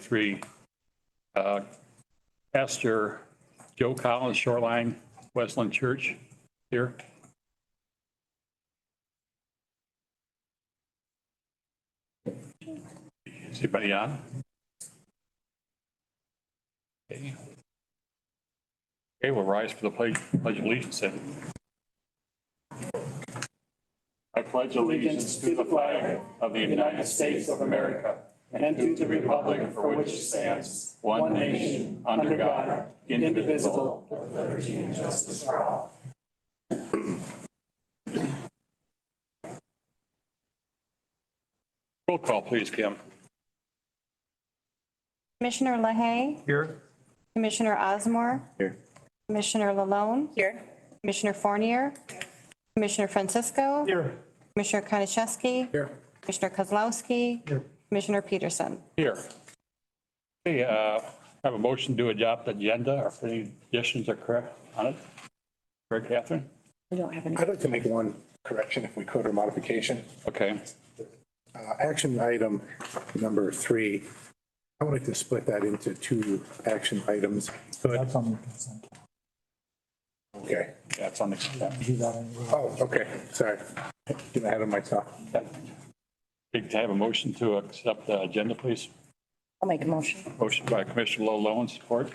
3. Pastor Joe Collins, Shoreline Wesleyan Church, here. Is anybody on? Okay. Okay, we'll rise for the pledge of allegiance. I pledge allegiance to the flag of the United States of America and to the republic for which it stands, one nation, under God, indivisible, with liberty and justice for all. Roll call, please, Kim. Commissioner LaHaye. Here. Commissioner Osmore. Here. Commissioner Lalone. Here. Commissioner Fournier. Commissioner Francisco. Here. Commissioner Kaniszewski. Here. Commissioner Kozlowski. Here. Commissioner Peterson. Here. Okay, have a motion to adopt the agenda, or if any additions are correct on it. Correct, Catherine? We don't have any. I'd like to make one correction if we could, or modification. Okay. Action item number 3, I would like to split that into 2 action items. That's on the consent. Okay. That's on the consent. Do that anyway. Oh, okay. Sorry. Get ahead of myself. Can I have a motion to accept the agenda, please? I'll make a motion. Motion by Commissioner Lalone, support.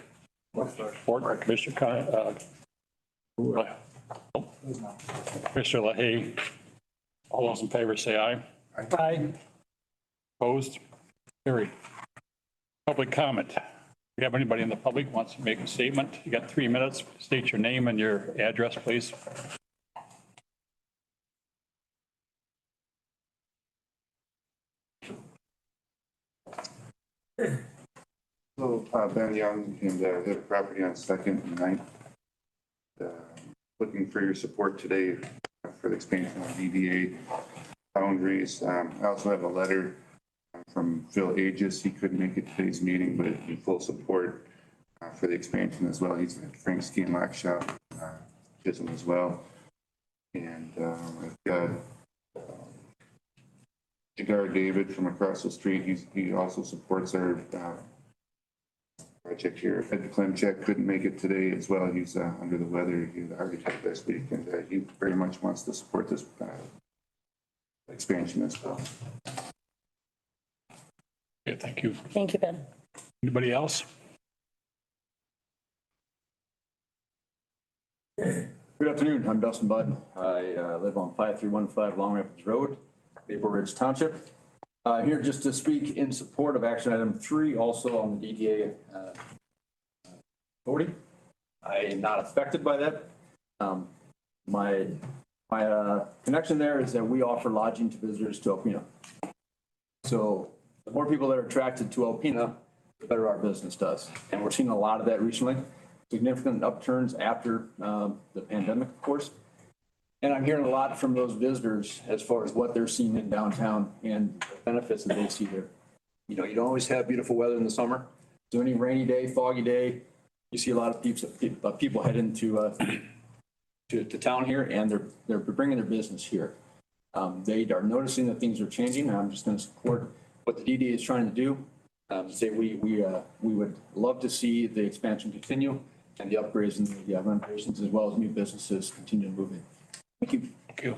Support by Commissioner Commissioner LaHaye. All those in favor say aye. Aye. Opposed? Carried. Public comment. If you have anybody in the public who wants to make a statement, you got 3 minutes. State your name and your address, please. So Ben Young, and head of property on 2nd and 9th. Looking for your support today for the expansion of DDA boundaries. I also have a letter from Phil Aegis. He couldn't make it to today's meeting, but in full support for the expansion as well. He's at Frank Ski and Lock Shop, Chisholm as well. And I've got Jagar David from across the street. He also supports our project here. Ed Klemchek couldn't make it today as well. He's under the weather. He was architect this week, and he very much wants to support this expansion as well. Okay, thank you. Thank you, Ben. Anybody else? Good afternoon. I'm Dustin Budd. I live on 5315 Long Rapids Road, Maple Ridge Township. Here just to speak in support of action item 3, also on the DDA 40. I am not affected by that. My connection there is that we offer lodging to visitors to Alpena. So the more people that are attracted to Alpena, the better our business does. And we're seeing a lot of that recently. Significant upturns after the pandemic, of course. And I'm hearing a lot from those visitors as far as what they're seeing in downtown and the benefits that they see there. You know, you don't always have beautiful weather in the summer. So any rainy day, foggy day, you see a lot of people heading to town here, and they're bringing their business here. They are noticing that things are changing, and I'm just going to support what the DDA is trying to do. Say we would love to see the expansion continue and the upgrades and the renovations, as well as new businesses, continue to move in. Thank you. Thank you.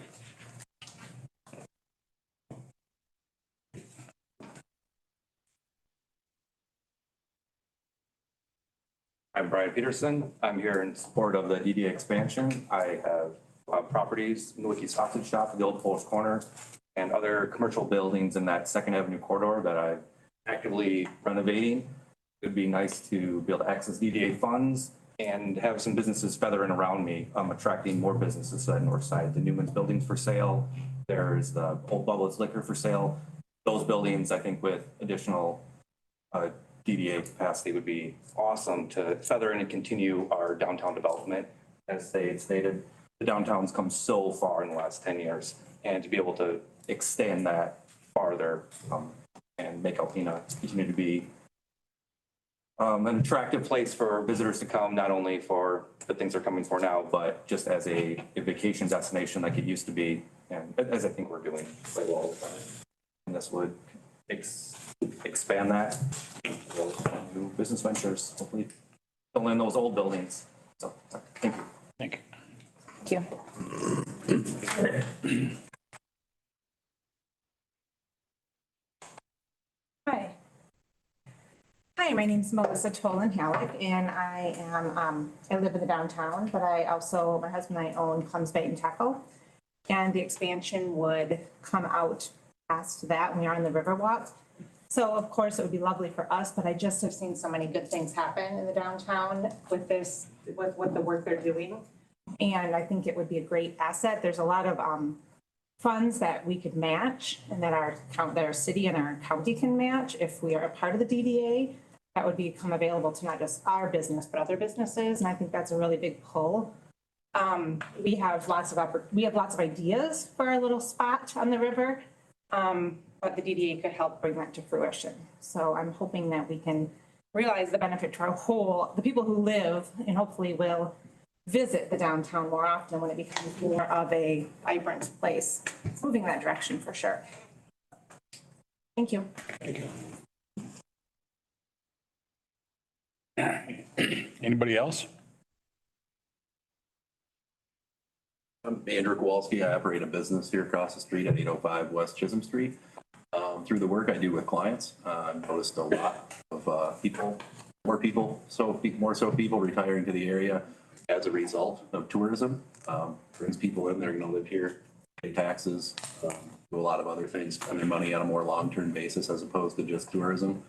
I'm Brian Peterson. I'm here in support of the DDA expansion. I have properties in the Wiki Sausage Shop, the old Polish Corner, and other commercial buildings in that 2nd Avenue corridor that I'm actively renovating. It would be nice to be able to access DDA funds and have some businesses feathering around me, attracting more businesses to that north side. The Newman's building's for sale. There's the Old Bubbles Liquor for sale. Those buildings, I think, with additional DDA capacity would be awesome to feather in and continue our downtown development. As they stated, the downtown's come so far in the last 10 years, and to be able to extend that farther and make Alpena continue to be an attractive place for visitors to come, not only for the things they're coming for now, but just as a vacation destination like it used to be, and as I think we're doing quite well with that. And this would expand that. We'll new business ventures, hopefully fill in those old buildings. So, thank you. Thank you. Thank you. Hi. Hi, my name's Melissa Tolan-Halleck, and I am, I live in the downtown, but I also, my husband and I own Clem's Bait and Tackle. And the expansion would come out past that, we are on the Riverwalk. So of course, it would be lovely for us, but I just have seen so many good things happen in the downtown with this, with the work they're doing. And I think it would be a great asset. There's a lot of, funds that we could match and that our city and our county can match if we are a part of the DDA. That would become available to not just our business, but other businesses. And I think that's a really big pull. We have lots of ideas for our little spot on the river. But the DDA could help bring that to fruition. So I'm hoping that we can realize the benefit to the people who live, and hopefully will visit the downtown more often when it becomes more of a vibrant place. It's moving in that direction for sure. Thank you. Anybody else? I'm Andrew Kowalski. I operate a business here across the street at 805 West Chisholm Street. Through the work I do with clients, I've noticed a lot of more so people retiring to the area as a result of tourism. Brings people in, they're going to live here, pay taxes, do a lot of other things, spend their money on a more long-term basis as opposed to just tourism.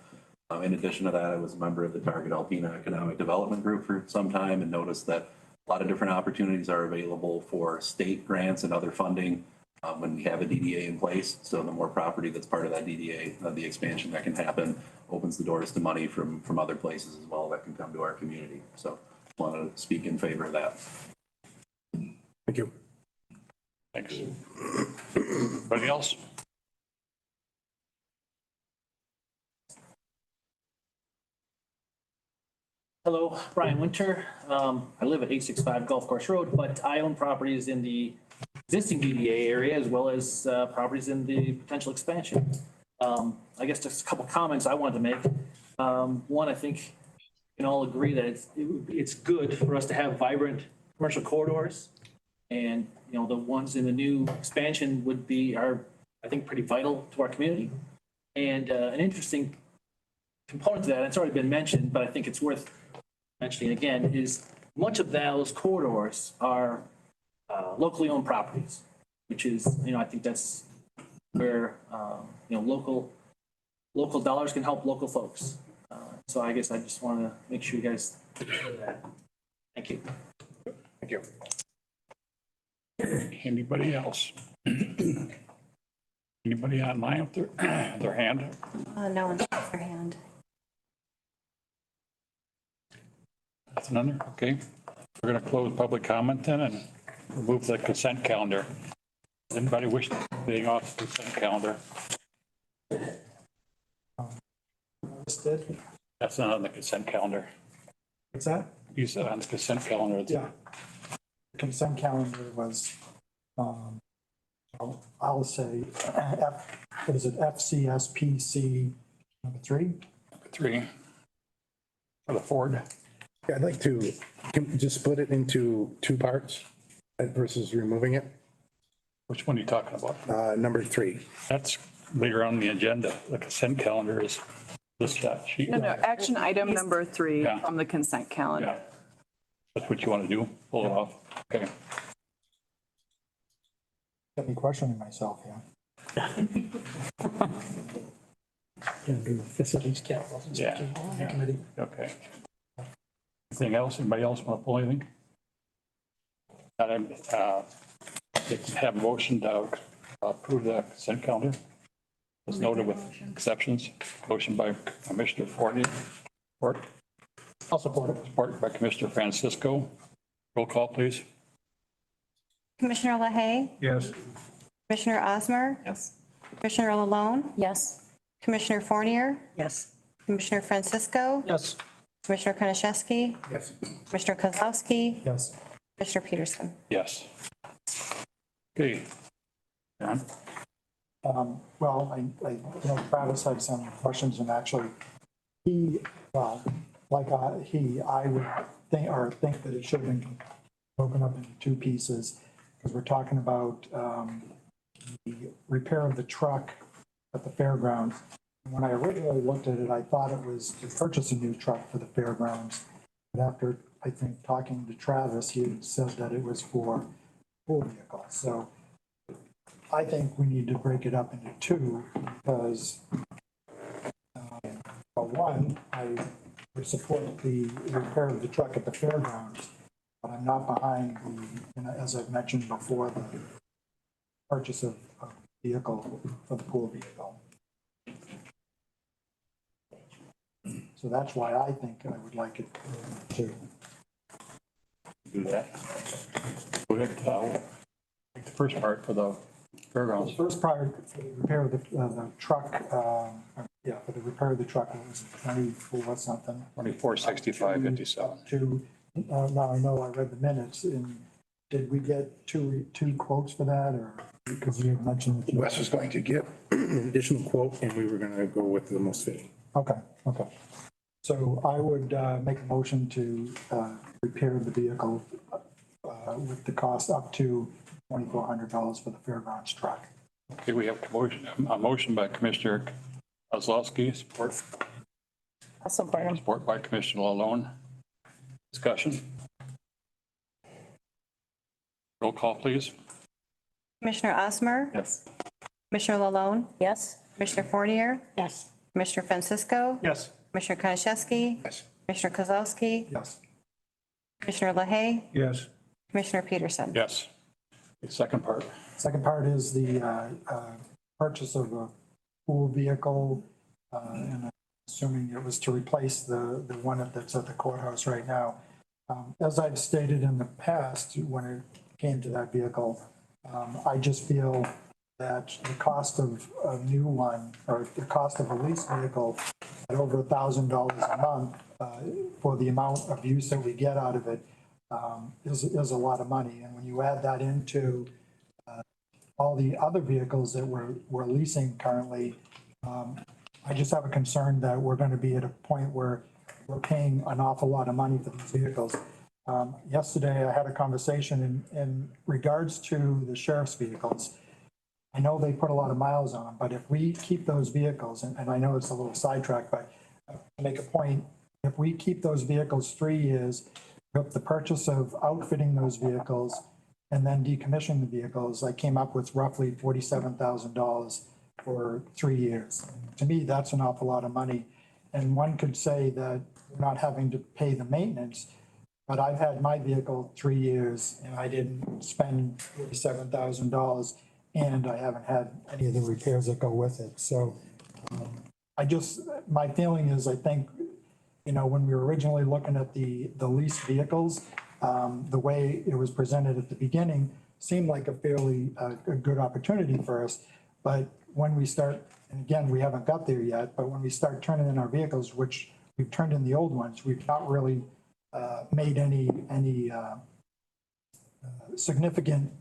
In addition to that, I was a member of the Target Alpena Economic Development Group for some time and noticed that a lot of different opportunities are available for state grants and other funding when we have a DDA in place. So the more property that's part of that DDA, the expansion that can happen opens the doors to money from other places as well that can come to our community. So I want to speak in favor of that. Thank you. Thanks. Anybody else? Hello, Brian Winter. I live at 865 Golf Course Road, but I own properties in the existing DDA area as well as properties in the potential expansion. I guess just a couple comments I wanted to make. One, I think we can all agree that it's good for us to have vibrant commercial corridors. And, you know, the ones in the new expansion are, I think, pretty vital to our community. And an interesting component to that, and it's already been mentioned, but I think it's worth mentioning again, is much of those corridors are locally owned properties, which is, you know, I think that's where, you know, local dollars can help local folks. So I guess I just want to make sure you guys know that. Thank you. Thank you. Anybody else? Anybody online with their hand? No one's raised their hand. Nothing under? Okay. We're going to close public comment then and remove the consent calendar. Does anybody wish to be off the consent calendar? Listed. That's not on the consent calendar. What's that? You said on the consent calendar. Yeah. The consent calendar was, I'll say, what is it, FCSPC number 3? 3. For the Ford. Yeah, I'd like to just split it into two parts versus removing it. Which one are you talking about? Number 3. That's later on the agenda. The consent calendar is this sheet. No, action item number 3 Yeah. on the consent calendar. Yeah. That's what you want to do? Pull it off? Okay. Got me questioning myself here. Gonna do the facilities capital inspection committee. Okay. Anything else? Anybody else want to pull anything? Have a motion to approve the consent calendar. As noted with exceptions. Motion by Commissioner Fournier. Support. I'll support it. Support by Commissioner Francisco. Roll call, please. Commissioner LaHaye, Yes. Commissioner Osmer, Yes. Commissioner Lalone, Yes. Commissioner Fournier, Yes. Commissioner Francisco, Yes. Commissioner Konashevsky, Yes. Commissioner Kozlowski, Yes. Commissioner Peterson. Yes. Okay. John? Well, I know Travis had some questions, and actually I would think that it should have been broken up into two pieces, because we're talking about the repair of the truck at the fairgrounds. When I originally looked at it, I thought it was to purchase a new truck for the fairgrounds. But after, I think, talking to Travis, he had said that it was for pool vehicles. So I think we need to break it up into two, because for one, I would support the repair of the truck at the fairgrounds, but I'm not behind as I've mentioned before, the purchase of a vehicle for the pool vehicle. So that's why I think I would like it to. Do that. Go ahead, take the first part for the fairgrounds. The first part, for the repair of the truck, for the repair of the truck, it was 24 something. 2465.57. Now I know I read the minutes, and did we get two quotes for that, or because you had mentioned? Wes was going to get an additional quote, and we were going to go with the most fitting. Okay. So I would make a motion to repair the vehicle with the cost up to $2,400 for the fairgrounds truck. Okay, we have a motion by Commissioner Kozlowski, I'll support him. support by Commissioner Lalonde. Discussion. Roll call, please. Commissioner Osmer? Yes. Commissioner Lalonde? Yes? Commissioner Fournier? Yes. Commissioner Francisco? Yes. Commissioner Konashevsky? Yes. Commissioner Kozlowski? Yes. Commissioner LaHaye? Yes. Commissioner Peterson? Yes. The second part. Second part is the purchase of a pool vehicle, and I'm assuming it was to replace the one that's at the courthouse right now. As I've stated in the past, when it came to that vehicle, I just feel that the cost of a new one, or the cost of a leased vehicle at over $1,000 a month, for the amount of use that we get out of it, is a lot of money. And when you add that into all the other vehicles that we're leasing currently, I just have a concern that we're going to be at a point where we're paying an awful lot of money for these vehicles. Yesterday, I had a conversation in regards to the sheriff's vehicles. I know they put a lot of miles on them, but if we keep those vehicles, and I know it's a little sidetracked, but to make a point, if we keep those vehicles 3 years, with the purchase of outfitting those vehicles and then decommissioning the vehicles, I came up with roughly $47,000 for 3 years. To me, that's an awful lot of money. And one could say that we're not having to pay the maintenance, but I've had my vehicle 3 years and I didn't spend $47,000, and I haven't had any of the repairs that go with it. So my feeling is, I think, when we were originally looking at the leased vehicles, the way it was presented at the beginning seemed like a fairly a good opportunity for us. But when we start, and again, we haven't got there yet, but when we start turning in our vehicles, which we've turned in the old ones, we've not really made any significant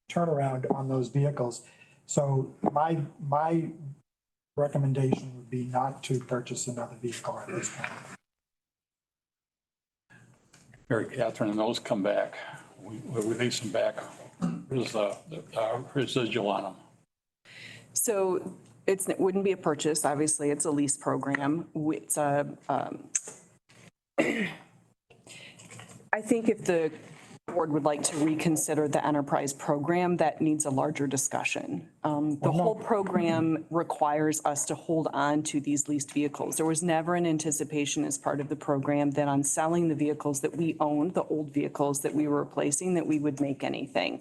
turnaround on those vehicles. So my recommendation would be not to purchase another vehicle at this point. Mary Catherine, and those come back. We release them back. Here's the residual on them. So it wouldn't be a purchase, obviously, it's a lease program. It's a, I think if the board would like to reconsider the enterprise program, that needs a larger discussion. The whole program requires us to hold on to these leased vehicles. There was never an anticipation as part of the program that on selling the vehicles that we owned, the old vehicles that we were replacing, that we would make anything.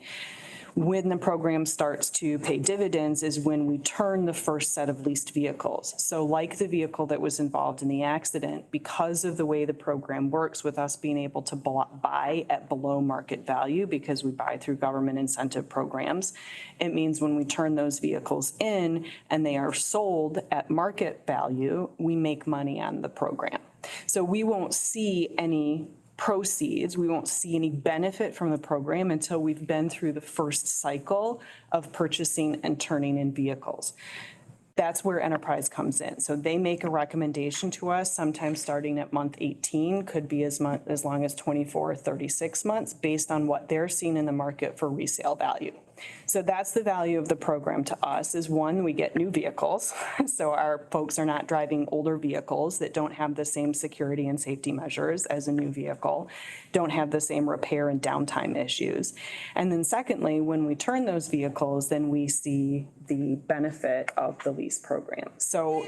When the program starts to pay dividends is when we turn the first set of leased vehicles. So like the vehicle that was involved in the accident, because of the way the program works with us being able to buy at below market value because we buy through government incentive programs, it means when we turn those vehicles in and they are sold at market value, we make money on the program. So we won't see any proceeds, we won't see any benefit from the program until we've been through the first cycle of purchasing and turning in vehicles. That's where enterprise comes in. So they make a recommendation to us, sometimes starting at month 18, could be as long as 24 or 36 months, based on what they're seeing in the market for resale value. So that's the value of the program to us, is one, we get new vehicles. So our folks are not driving older vehicles that don't have the same security and safety measures as a new vehicle, don't have the same repair and downtime issues. And then secondly, when we turn those vehicles, then we see the benefit of the lease program. So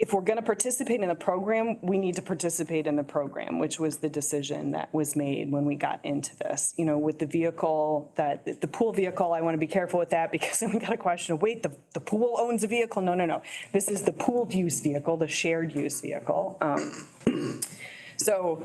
if we're going to participate in the program, we need to participate in the program, which was the decision that was made when we got into this. You know, with the vehicle, the pool vehicle, I want to be careful with that, because then we got a question of, wait, the pool owns a vehicle? No. This is the pooled use vehicle, the shared use vehicle. So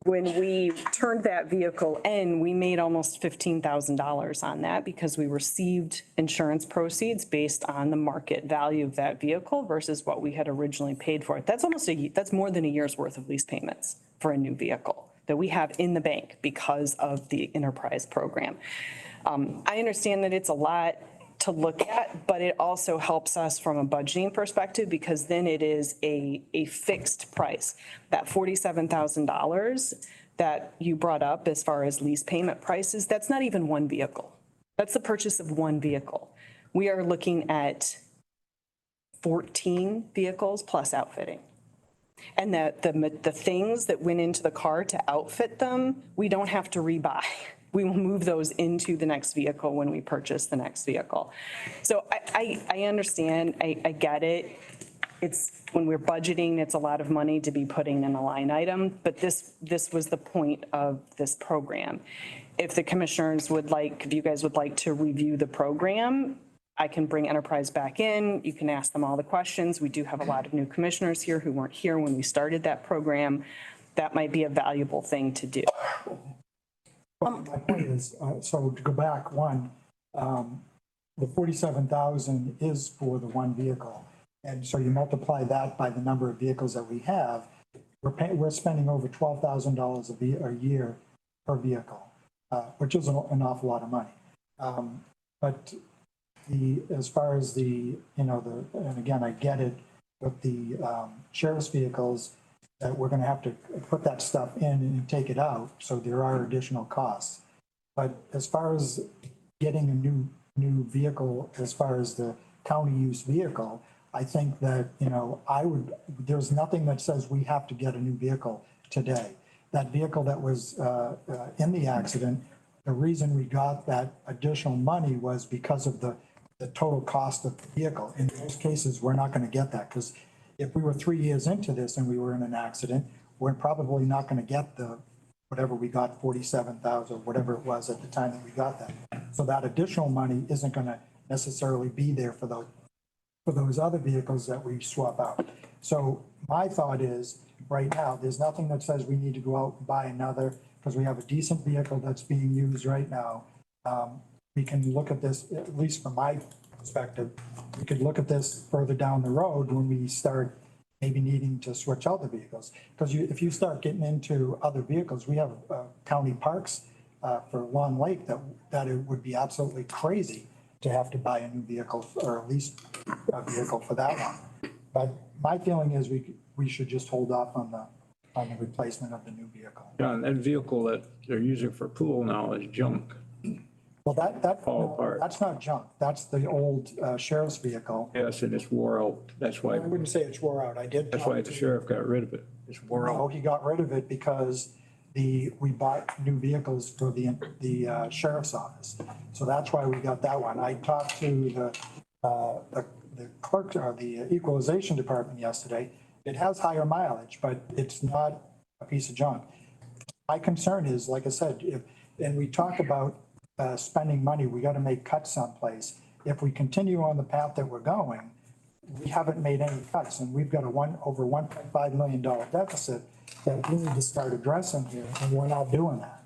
when we turned that vehicle in, we made almost $15,000 on that, because we received insurance proceeds based on the market value of that vehicle versus what we had originally paid for it. That's more than a year's worth of lease payments for a new vehicle that we have in the bank because of the enterprise program. I understand that it's a lot to look at, but it also helps us from a budgeting perspective, because then it is a fixed price. That $47,000 that you brought up as far as lease payment prices, that's not even one vehicle. That's the purchase of one vehicle. We are looking at 14 vehicles plus outfitting. And the things that went into the car to outfit them, we don't have to rebuy. We will move those into the next vehicle when we purchase the next vehicle. So I understand, I get it. It's, when we're budgeting, it's a lot of money to be putting in a line item, but this was the point of this program. If the commissioners would like, if you guys would like to review the program, I can bring enterprise back in. You can ask them all the questions. We do have a lot of new commissioners here who weren't here when we started that program. That might be a valuable thing to do. Well, my point is, so to go back one, the 47,000 is for the one vehicle. And so you multiply that by the number of vehicles that we have, we're spending over $12,000 a year per vehicle, which is an awful lot of money. But as far as and again, I get it, with the sheriff's vehicles, that we're going to have to put that stuff in and take it out. So there are additional costs. But as far as getting a new vehicle, as far as the county use vehicle, I think that, there's nothing that says we have to get a new vehicle today. That vehicle that was in the accident, the reason we got that additional money was because of the total cost of the vehicle. In most cases, we're not going to get that, because if we were 3 years into this and we were in an accident, we're probably not going to get whatever we got, 47,000, or whatever it was at the time that we got that. So that additional money isn't going to necessarily be there for those other vehicles that we swap out. So my thought is, right now, there's nothing that says we need to go out and buy another, because we have a decent vehicle that's being used right now. We can look at this, at least from my perspective, we could look at this further down the road when we start maybe needing to switch out the vehicles. Because if you start getting into other vehicles, we have county parks for Long Lake that it would be absolutely crazy to have to buy a new vehicle, or at least a vehicle for that one. But my feeling is we should just hold off on the replacement of the new vehicle. John, that vehicle that they're using for pool now is junk. Well, that's not junk. That's the old sheriff's vehicle. Yes, and it's wore out. That's why. I wouldn't say it's wore out. That's why the sheriff got rid of it. It's wore out. No, he got rid of it because we bought new vehicles for the sheriff's office. So that's why we got that one. I talked to the clerk, or the equalization department yesterday. It has higher mileage, but it's not a piece of junk. My concern is, like I said, and we talk about spending money, we got to make cuts someplace. If we continue on the path that we're going, we haven't made any cuts, and we've got over $1.5 million deficit that we need to start addressing here, and we're not doing that.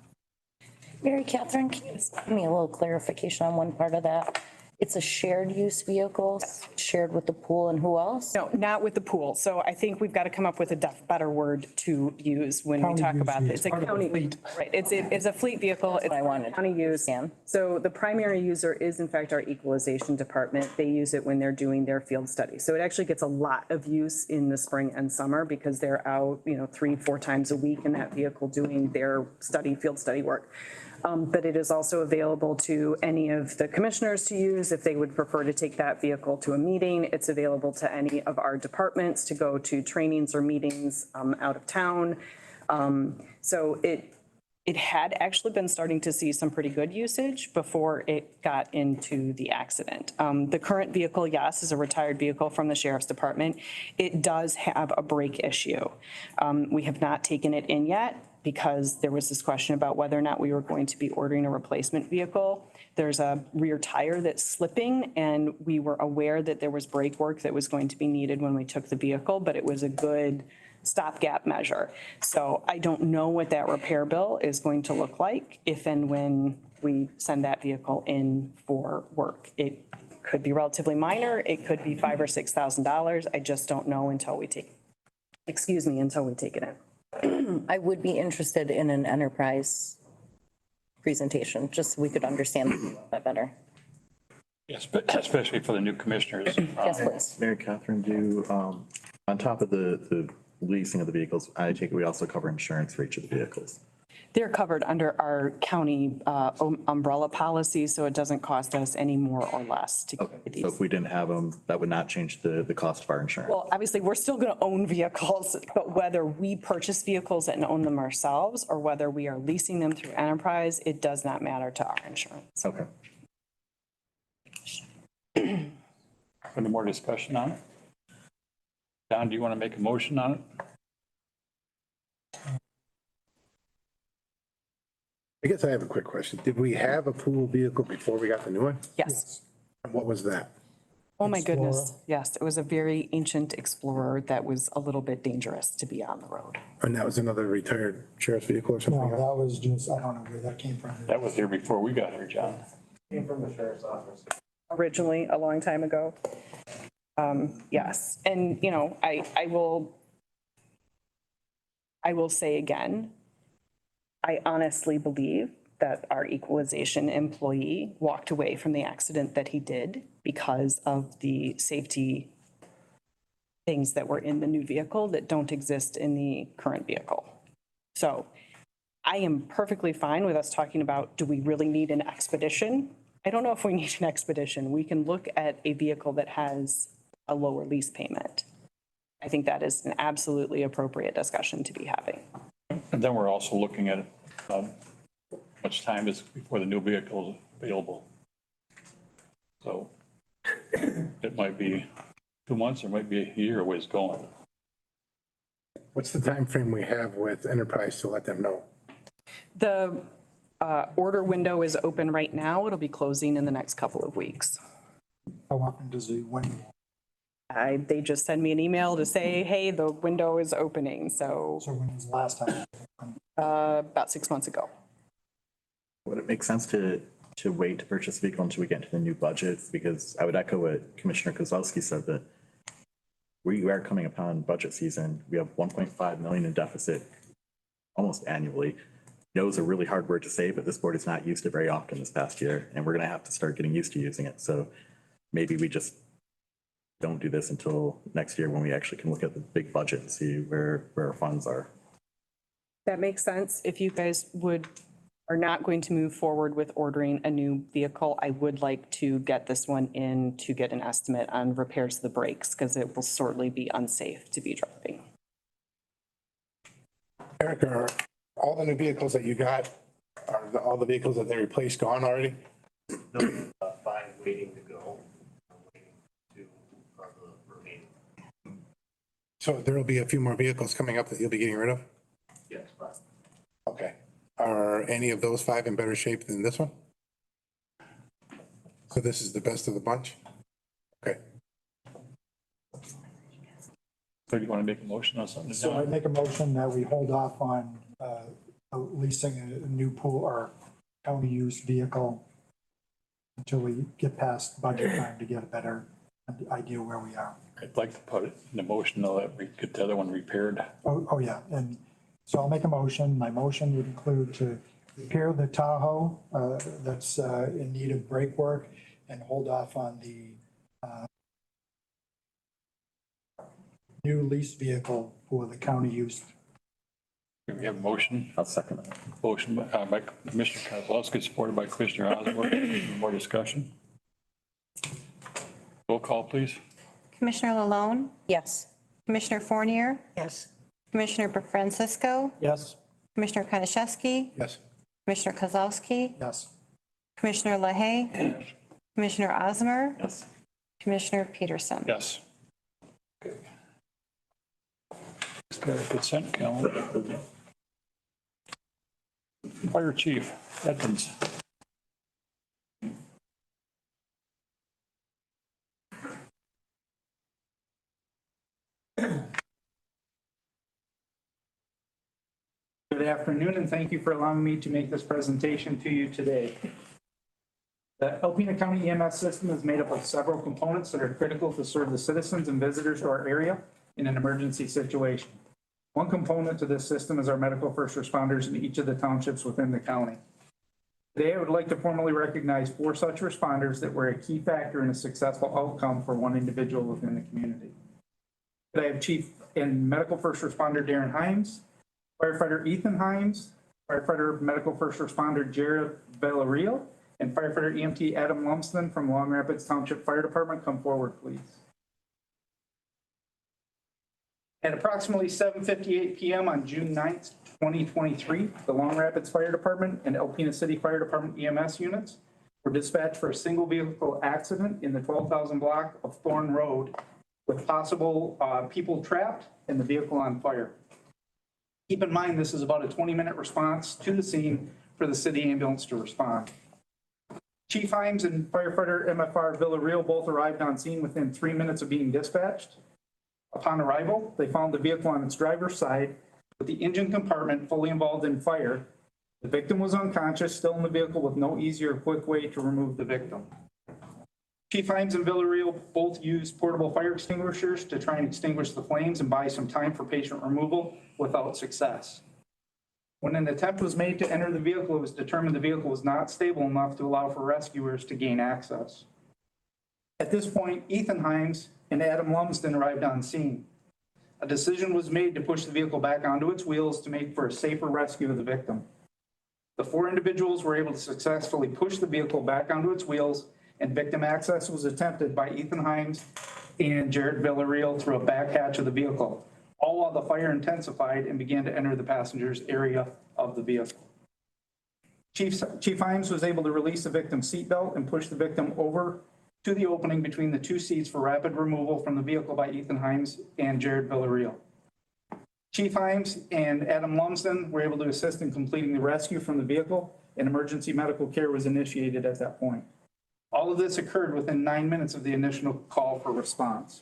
Mary Catherine, can you just give me a little clarification on one part of that? It's a shared use vehicle, shared with the pool and who else? No, not with the pool. So I think we've got to come up with a better word to use when we County talk use about it. vehicle. It's a Part of the county, fleet. right, it's a fleet vehicle. It's I wanted. county use. Sam. So the primary user is in fact our equalization department. They use it when they're doing their field study. So it actually gets a lot of use in the spring and summer because they're out, 3-4 times a week in that vehicle doing their field study work. But it is also available to any of the commissioners to use if they would prefer to take that vehicle to a meeting. It's available to any of our departments to go to trainings or meetings out of town. So it had actually been starting to see some pretty good usage before it got into the accident. The current vehicle, yes, is a retired vehicle from the sheriff's department. It does have a brake issue. We have not taken it in yet because there was this question about whether or not we were going to be ordering a replacement vehicle. There's a rear tire that's slipping, and we were aware that there was brake work that was going to be needed when we took the vehicle, but it was a good stopgap measure. So I don't know what that repair bill is going to look like if and when we send that vehicle in for work. It could be relatively minor. It could be $5,000 or $6,000. I just don't know until we take it in. I would be interested in an enterprise presentation, just so we could understand that better. Yes, but especially for the new commissioners. Yes, please. Mary Catherine, on top of the leasing of the vehicles, I take it we also cover insurance for each of the vehicles. They're covered under our county umbrella policy, so it doesn't cost us any more or less to Okay, keep so these. if we didn't have them, that would not change the cost of our insurance. Well, obviously, we're still going to own vehicles, but whether we purchase vehicles and own them ourselves or whether we are leasing them through enterprise, it does not matter to our insurance. Okay. Any more discussion on it? Don, do you want to make a motion on it? I guess I have a quick question. Did we have a pool vehicle before we got the new one? Yes. And what was that? Oh, my goodness. Explorer. Yes, it was a very ancient Explorer that was a little bit dangerous to be on the road. And that was another retired sheriff's vehicle or No, something? that was just, I don't know where that came from. That was here before we got here, John. Came from the sheriff's office. Originally, a long time ago. Yes, and, I will say again, I honestly believe that our equalization employee walked away from the accident that he did because of the safety things that were in the new vehicle that don't exist in the current vehicle. So I am perfectly fine with us talking about, do we really need an expedition? I don't know if we need an expedition. We can look at a vehicle that has a lower lease payment. I think that is an absolutely appropriate discussion to be having. And then we're also looking at much time is before the new vehicle is available. So it might be 2 months, or it might be a year ways going. What's the time frame we have with enterprise to let them know? The order window is open right now. It'll be closing in the next couple of weeks. How often does he, when? They just send me an email to say, hey, the window is opening. So So when was the last time? about 6 months ago. Would it make sense to wait to purchase a vehicle until we get into the new budget? Because I would echo what Commissioner Kozlowski said, that we are coming upon budget season. We have 1.5 million in deficit almost annually. No is a really hard word to say, but this board has not used it very often this past year, and we're going to have to start getting used to using it. So maybe we just don't do this until next year when we actually can look at the big budget and see where our funds are. That makes sense. If you guys are not going to move forward with ordering a new vehicle, I would like to get this one in to get an estimate on repairs to the brakes, because it will certainly be unsafe to be driving. Eric, are all the new vehicles that you got, all the vehicles that they replaced gone already? No, 5 waiting to go. I'm waiting to the remaining. So there will be a few more vehicles coming up that you'll be getting rid of? Yes, but Okay. Are any of those 5 in better shape than this one? So this is the best of the bunch? Okay. So do you want to make a motion on something? So I make a motion that we hold off on leasing a new pool or county used vehicle until we get past budget time to get a better idea where we are. I'd like to put it in the motion though that we get the other one repaired. Oh, yeah, and so I'll make a motion. My motion would include to repair the Tahoe that's in need of brake work and hold off on the new lease vehicle for the county use. We have a motion. I'll second that. Motion by Commissioner Kozlowski, supported by Commissioner Osborne. More discussion? Roll call, please. Commissioner Lalone, Yes. Commissioner Fournier, Yes. Commissioner Francisco, Yes. Commissioner Kanashevsky, Yes. Commissioner Kozlowski, Yes. Commissioner LaHaye, Commissioner Osmer, Yes. Commissioner Peterson. Yes. Okay. Let's go to consent calendar. Fire Chief Edmonds. Good afternoon, and thank you for allowing me to make this presentation to you today. The Alpena County EMS system is made up of several components that are critical to serve the citizens and visitors to our area in an emergency situation. One component to this system is our medical first responders in each of the townships within the county. Today, I would like to formally recognize 4 such responders that were a key factor in a successful outcome for one individual within the community. Today, I have Chief and Medical First Responder Darren Himes, Firefighter Ethan Himes, Firefighter Medical First Responder Jared Villarreal, and Firefighter EMT Adam Lumsden from Long Rapids Township Fire Department come forward, please. At approximately 7:58 p.m. on June 9th, 2023, the Long Rapids Fire Department and Alpena City Fire Department EMS units were dispatched for a single vehicle accident in the 12,000 block of Thorn Road with possible people trapped and the vehicle on fire. Keep in mind, this is about a 20-minute response to the scene for the city ambulance to respond. Chief Himes and firefighter MFR Villarreal both arrived on scene within 3 minutes of being dispatched. Upon arrival, they found the vehicle on its driver's side with the engine compartment fully involved in fire. The victim was unconscious, still in the vehicle with no easy or quick way to remove the victim. Chief Himes and Villarreal both used portable fire extinguishers to try and extinguish the flames and buy some time for patient removal without success. When an attempt was made to enter the vehicle, it was determined the vehicle was not stable enough to allow for rescuers to gain access. At this point, Ethan Himes and Adam Lumsden arrived on scene. A decision was made to push the vehicle back onto its wheels to make for a safer rescue of the victim. The 4 individuals were able to successfully push the vehicle back onto its wheels, and victim access was attempted by Ethan Himes and Jared Villarreal through a back hatch of the vehicle, all while the fire intensified and began to enter the passenger's area of the vehicle. Chief Himes was able to release the victim's seatbelt and push the victim over to the opening between the 2 seats for rapid removal from the vehicle by Ethan Himes and Jared Villarreal. Chief Himes and Adam Lumsden were able to assist in completing the rescue from the vehicle, and emergency medical care was initiated at that point. All of this occurred within 9 minutes of the initial call for response.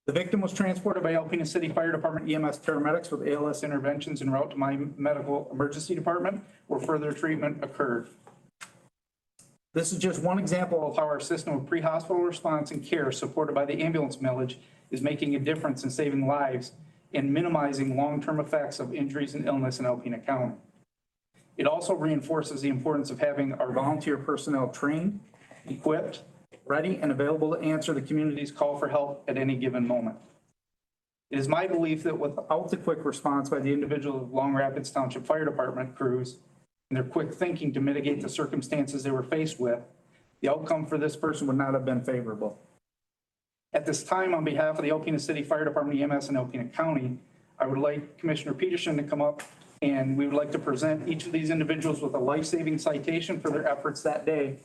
The victim was transported by Alpena City Fire Department EMS paramedics with ALS interventions en route to my medical emergency department, where further treatment occurred. This is just one example of how our system of pre-hospital response and care supported by the ambulance millage is making a difference in saving lives and minimizing long-term effects of injuries and illness in Alpena County. It also reinforces the importance of having our volunteer personnel trained, equipped, ready, and available to answer the community's call for help at any given moment. It is my belief that without the quick response by the individual Long Rapids Township Fire Department crews and their quick thinking to mitigate the circumstances they were faced with, the outcome for this person would not have been favorable. At this time, on behalf of the Alpena City Fire Department EMS in Alpena County, I would like Commissioner Peterson to come up, and we would like to present each of these individuals with a life-saving citation for their efforts that day,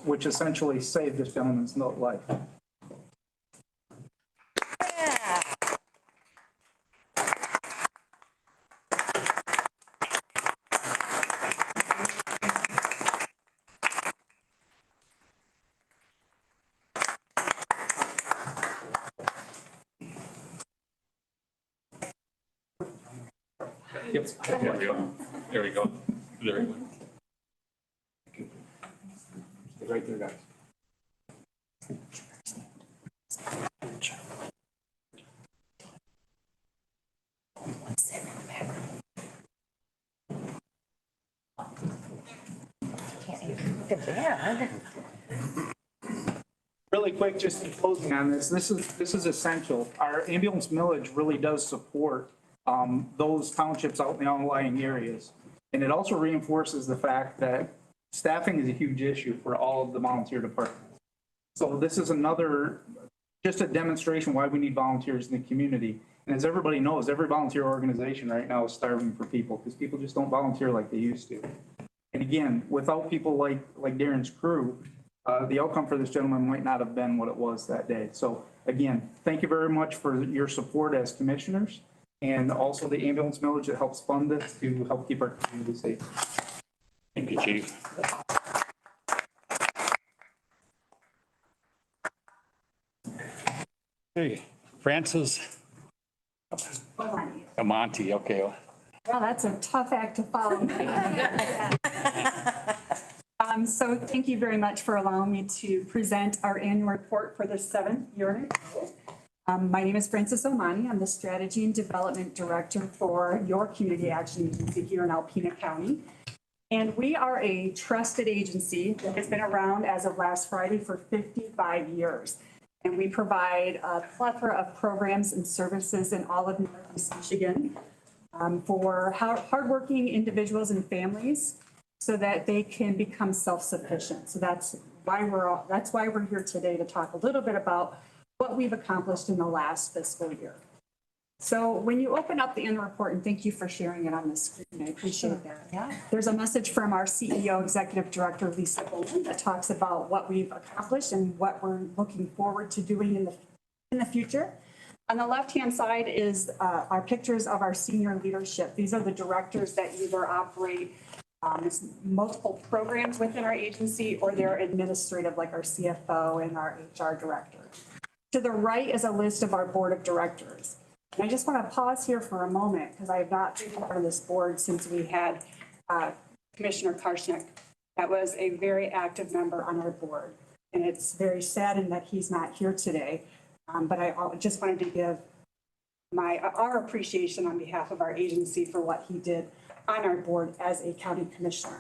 which essentially saved this gentleman's life. Yep. There we go. There we go. There we go. Right there, guys. Really quick, just in closing on this, this is essential. Our ambulance millage really does support those townships out in the outlying areas. And it also reinforces the fact that staffing is a huge issue for all of the volunteer departments. So this is another, just a demonstration why we need volunteers in the community. And as everybody knows, every volunteer organization right now is starving for people because people just don't volunteer like they used to. And again, without people like Darren's crew, the outcome for this gentleman might not have been what it was that day. So again, thank you very much for your support as commissioners and also the ambulance millage that helps fund this to help keep our community safe. Thank you, Chief. Hey, Francis Amonte, okay. Well, that's a tough act to follow. So thank you very much for allowing me to present our annual report for the 7th year. My name is Frances Omani. I'm the Strategy and Development Director for your Community Action Agency here in Alpena County. And we are a trusted agency that has been around as of last Friday for 55 years. And we provide a plethora of programs and services in all of Northeast Michigan for hardworking individuals and families so that they can become self-sufficient. So that's why we're here today, to talk a little bit about what we've accomplished in the last fiscal year. So when you open up the annual report, and thank you for sharing it on the screen, I appreciate that. Yeah. There's a message from our CEO, Executive Director, Lisa Bolden, that talks about what we've accomplished and what we're looking forward to doing in the future. On the left-hand side is our pictures of our senior leadership. These are the directors that either operate multiple programs within our agency, or they're administrative, like our CFO and our HR director. To the right is a list of our board of directors. And I just want to pause here for a moment because I have not been part of this board since we had Commissioner Karshnick. That was a very active member on our board. And it's very saddened that he's not here today. But I just wanted to give our appreciation on behalf of our agency for what he did on our board as a county commissioner.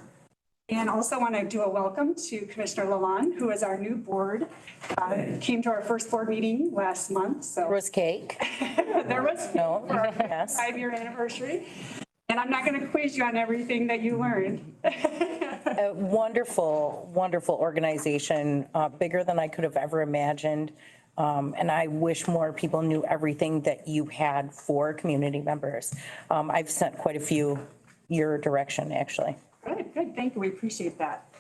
And also want to do a welcome to Commissioner Lalonde, who is our new board. Came to our first board meeting last month. So There was cake. there was No, for our yes. 5-year anniversary. And I'm not going to quiz you on everything that you learned. A wonderful, wonderful organization, bigger than I could have ever imagined. And I wish more people knew everything that you had for community members. I've sent quite a few your direction, actually. Good. Thank you. We appreciate that.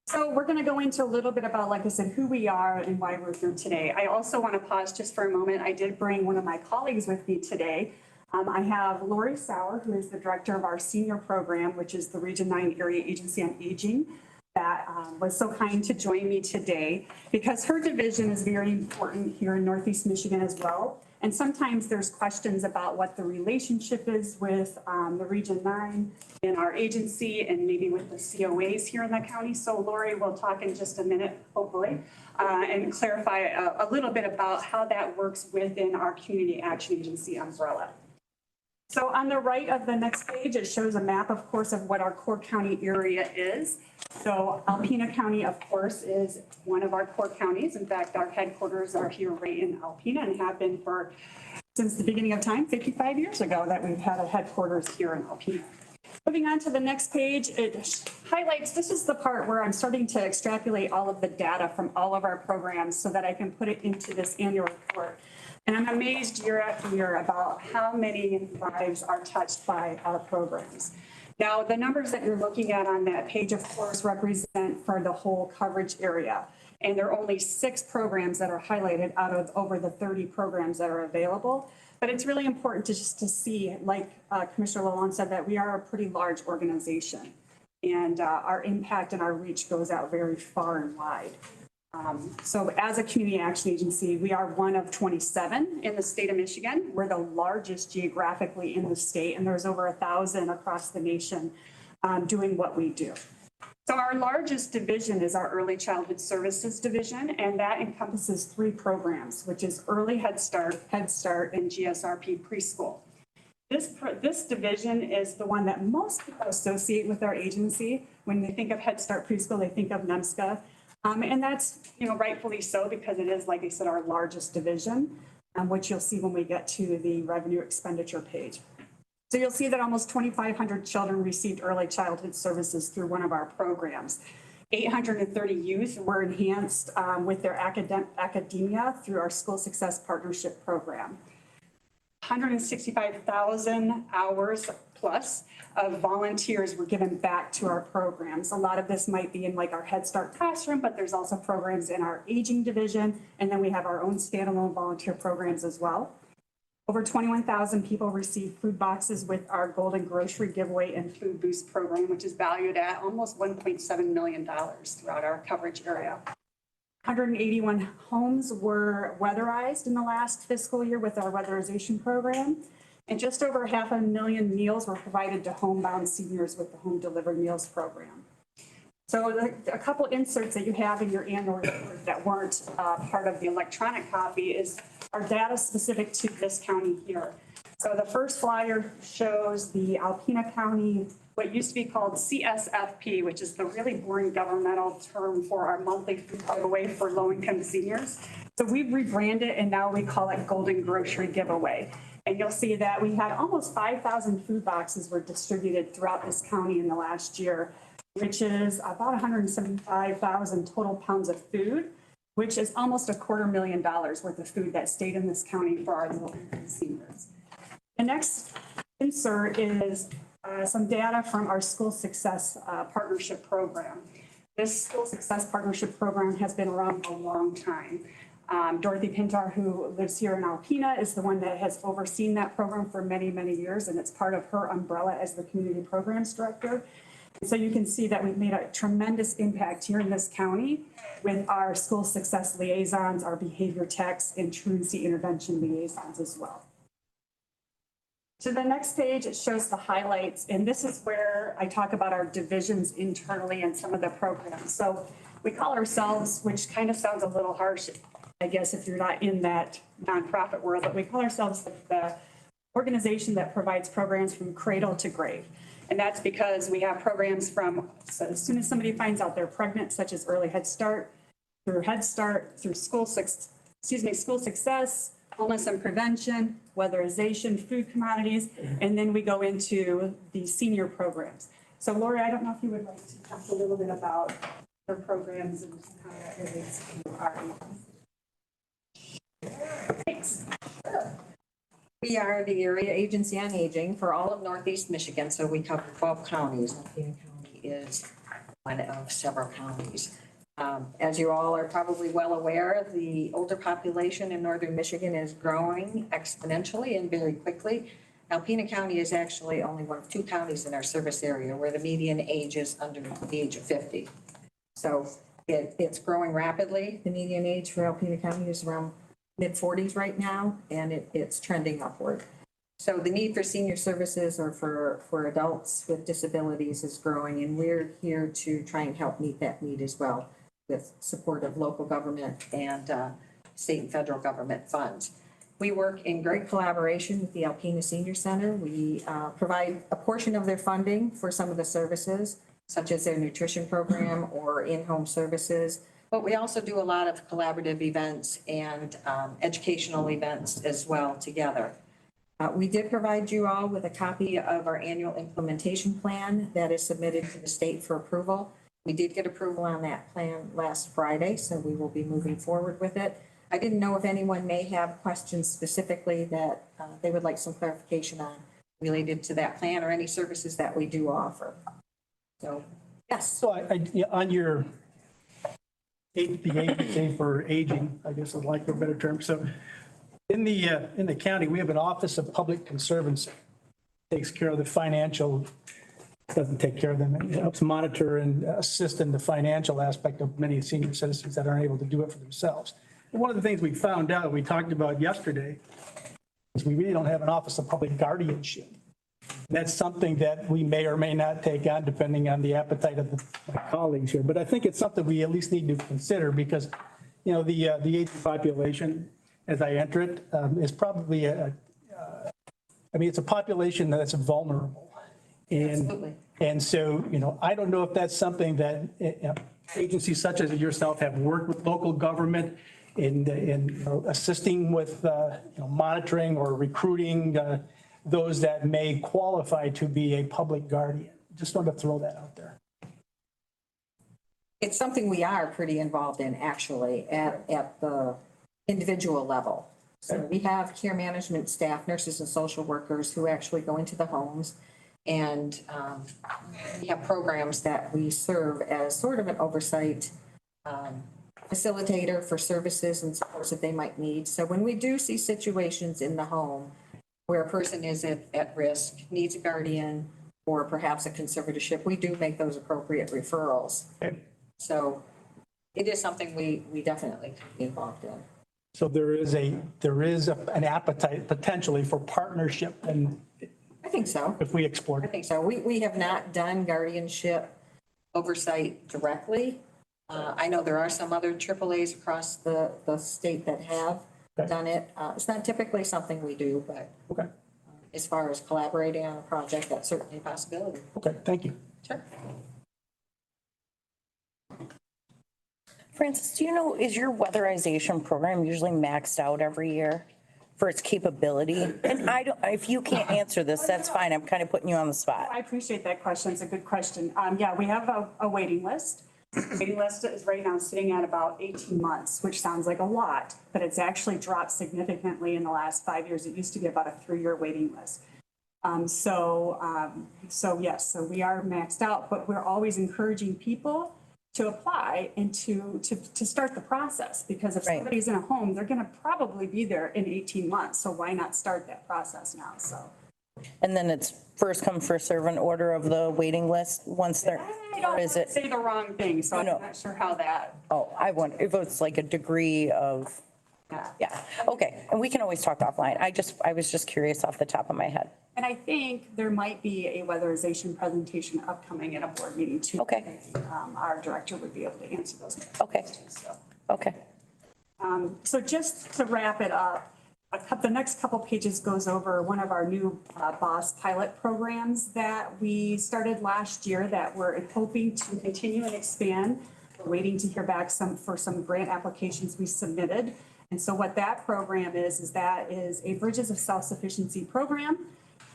So we're going to go into a little bit about, like I said, who we are and why we're here today. I also want to pause just for a moment. I did bring one of my colleagues with me today. I have Lori Sauer, who is the director of our senior program, which is the Region 9 Area Agency on Aging, that was so kind to join me today because her division is very important here in Northeast Michigan as well. And sometimes there's questions about what the relationship is with the Region 9 in our agency and maybe with the COAs here in the county. So Lori will talk in just a minute, hopefully, and clarify a little bit about how that works within our Community Action Agency umbrella. So on the right of the next page, it shows a map, of course, of what our core county area is. So Alpena County, of course, is one of our core counties. In fact, our headquarters are here right in Alpena and have been since the beginning of time, 55 years ago, that we've had a headquarters here in Alpena. Moving on to the next page, it highlights, this is the part where I'm starting to extrapolate all of the data from all of our programs so that I can put it into this annual report. And I'm amazed year after year about how many lives are touched by our programs. Now, the numbers that you're looking at on that page, of course, represent for the whole coverage area. And there are only 6 programs that are highlighted out of over the 30 programs that are available. But it's really important to see, like Commissioner Lalonde said, that we are a pretty large organization. And our impact and our reach goes out very far and wide. So as a community action agency, we are one of 27 in the state of Michigan. We're the largest geographically in the state, and there's over 1,000 across the nation doing what we do. So our largest division is our Early Childhood Services Division, and that encompasses 3 programs, which is Early Head Start, and GSRP Preschool. This division is the one that most people associate with our agency. When they think of Head Start Preschool, they think of NEMSCA. And that's, rightfully so, because it is, like I said, our largest division, which you'll see when we get to the revenue expenditure page. So you'll see that almost 2,500 children received early childhood services through one of our programs. 830 youth were enhanced with their academia through our School Success Partnership Program. 165,000 hours plus of volunteers were given back to our programs. A lot of this might be in like our Head Start classroom, but there's also programs in our aging division, and then we have our own standalone volunteer programs as well. Over 21,000 people received food boxes with our Golden Grocery Giveaway and Food Boost program, which is valued at almost $1.7 million throughout our coverage area. 181 homes were weatherized in the last fiscal year with our weatherization program. And just over 500,000 meals were provided to homebound seniors with the home delivered meals program. So a couple inserts that you have in your annual report that weren't part of the electronic copy is our data specific to this county here. So the first flyer shows the Alpena County, what used to be called CSFP, which is the really boring governmental term for our monthly food giveaway for low-income seniors. So we've rebranded and now we call it Golden Grocery Giveaway. And you'll see that we had almost 5,000 food boxes were distributed throughout this county in the last year, which is about 175,000 total pounds of food, which is almost $250,000 worth of food that stayed in this county for our low-income seniors. The next insert is some data from our School Success Partnership Program. This School Success Partnership Program has been around a long time. Dorothy Pintar, who lives here in Alpena, is the one that has overseen that program for many, many years, and it's part of her umbrella as the Community Programs Director. And so you can see that we've made a tremendous impact here in this county with our school success liaisons, our behavior techs, and truancy intervention liaisons as well. So the next page, it shows the highlights, and this is where I talk about our divisions internally and some of the programs. So we call ourselves, which kind of sounds a little harsh, I guess, if you're not in that nonprofit world, but we call ourselves the organization that provides programs from cradle to grave. And that's because we have programs from, so as soon as somebody finds out they're pregnant, such as Early Head Start, through school success, homeless and prevention, weatherization, food commodities, and then we go into the senior programs. So Lori, I don't know if you would like to talk a little bit about the programs and how that relates to our agency. Thanks. We are the area agency on aging for all of Northeast Michigan, so we cover 12 counties. Alpena County is one of several counties. As you all are probably well aware, the older population in northern Michigan is growing exponentially and very quickly. Alpena County is actually only one of 2 counties in our service area where the median age is under the age of 50. So it's growing rapidly. The median age for Alpena County is around mid-40s right now, and it's trending upward. So the need for senior services or for adults with disabilities is growing, and we're here to try and help meet that need as well with support of local government and state and federal government funds. We work in great collaboration with the Alpena Senior Center. We provide a portion of their funding for some of the services, such as their nutrition program or in-home services. But we also do a lot of collaborative events and educational events as well together. We did provide you all with a copy of our annual implementation plan that is submitted to the state for approval. We did get approval on that plan last Friday, so we will be moving forward with it. I didn't know if anyone may have questions specifically that they would like some clarification on related to that plan or any services that we do offer. So, yes. So on your the agency for aging, I guess I'd like a better term. So in the county, we have an Office of Public Conservancy. Takes care of the financial, doesn't take care of them. It helps monitor and assist in the financial aspect of many senior citizens that aren't able to do it for themselves. And one of the things we found out, we talked about yesterday, is we really don't have an Office of Public Guardianship. That's something that we may or may not take on depending on the appetite of my colleagues here. But I think it's something we at least need to consider because, you know, the aging population, as I enter it, is probably I mean, it's a population that's vulnerable. Absolutely. And so, you know, I don't know if that's something that agencies such as yourself have worked with local government in you know, assisting with, you know, monitoring or recruiting those that may qualify to be a public guardian. Just wanted to throw that out there. It's something we are pretty involved in, actually, at the individual level. So we have care management staff, nurses and social workers who actually go into the homes. And we have programs that we serve as sort of an oversight facilitator for services and supports that they might need. So when we do see situations in the home where a person is at risk, needs a guardian, or perhaps a conservatorship, we do make those appropriate referrals. Okay. So it is something we definitely can be involved in. So there is an appetite potentially for partnership, and I think so. if we explore I think so. We have not done guardianship oversight directly. I know there are some other AAAs across the state that have done it. It's not typically something we do, but okay. As far as collaborating on a project, that's certainly a possibility. Okay, thank you. Sure. Francis, do you know, is your weatherization program usually maxed out every year for its capability? And I don't, if you can't answer this, that's fine. I'm kind of putting you on the spot. I appreciate that question. It's a good question. Yeah, we have a waiting list. The waiting list is right now sitting at about 18 months, which sounds like a lot, but it's actually dropped significantly in the last 5 years. It used to be about a 3-year waiting list. So yes, so we are maxed out, but we're always encouraging people to apply and to start the process, because if somebody's in a home, they're going to probably be there in 18 months. So why not start that process now? So. And then it's first come, first serve in order of the waiting list once they're, I don't or is it? say the wrong thing, so I'm not sure how that. Oh, I wonder if it's like a degree of, yeah, okay. And we can always talk offline. I was just curious off the top of my head. And I think there might be a weatherization presentation upcoming at a board meeting too. Okay. Our director would be able to answer those questions. So. Okay. So just to wrap it up, the next couple pages goes over one of our new BOSS pilot programs that we started last year that we're hoping to continue and expand. We're waiting to hear back for some grant applications we submitted. And so what that program is that is a Bridges of Self-Sufficiency program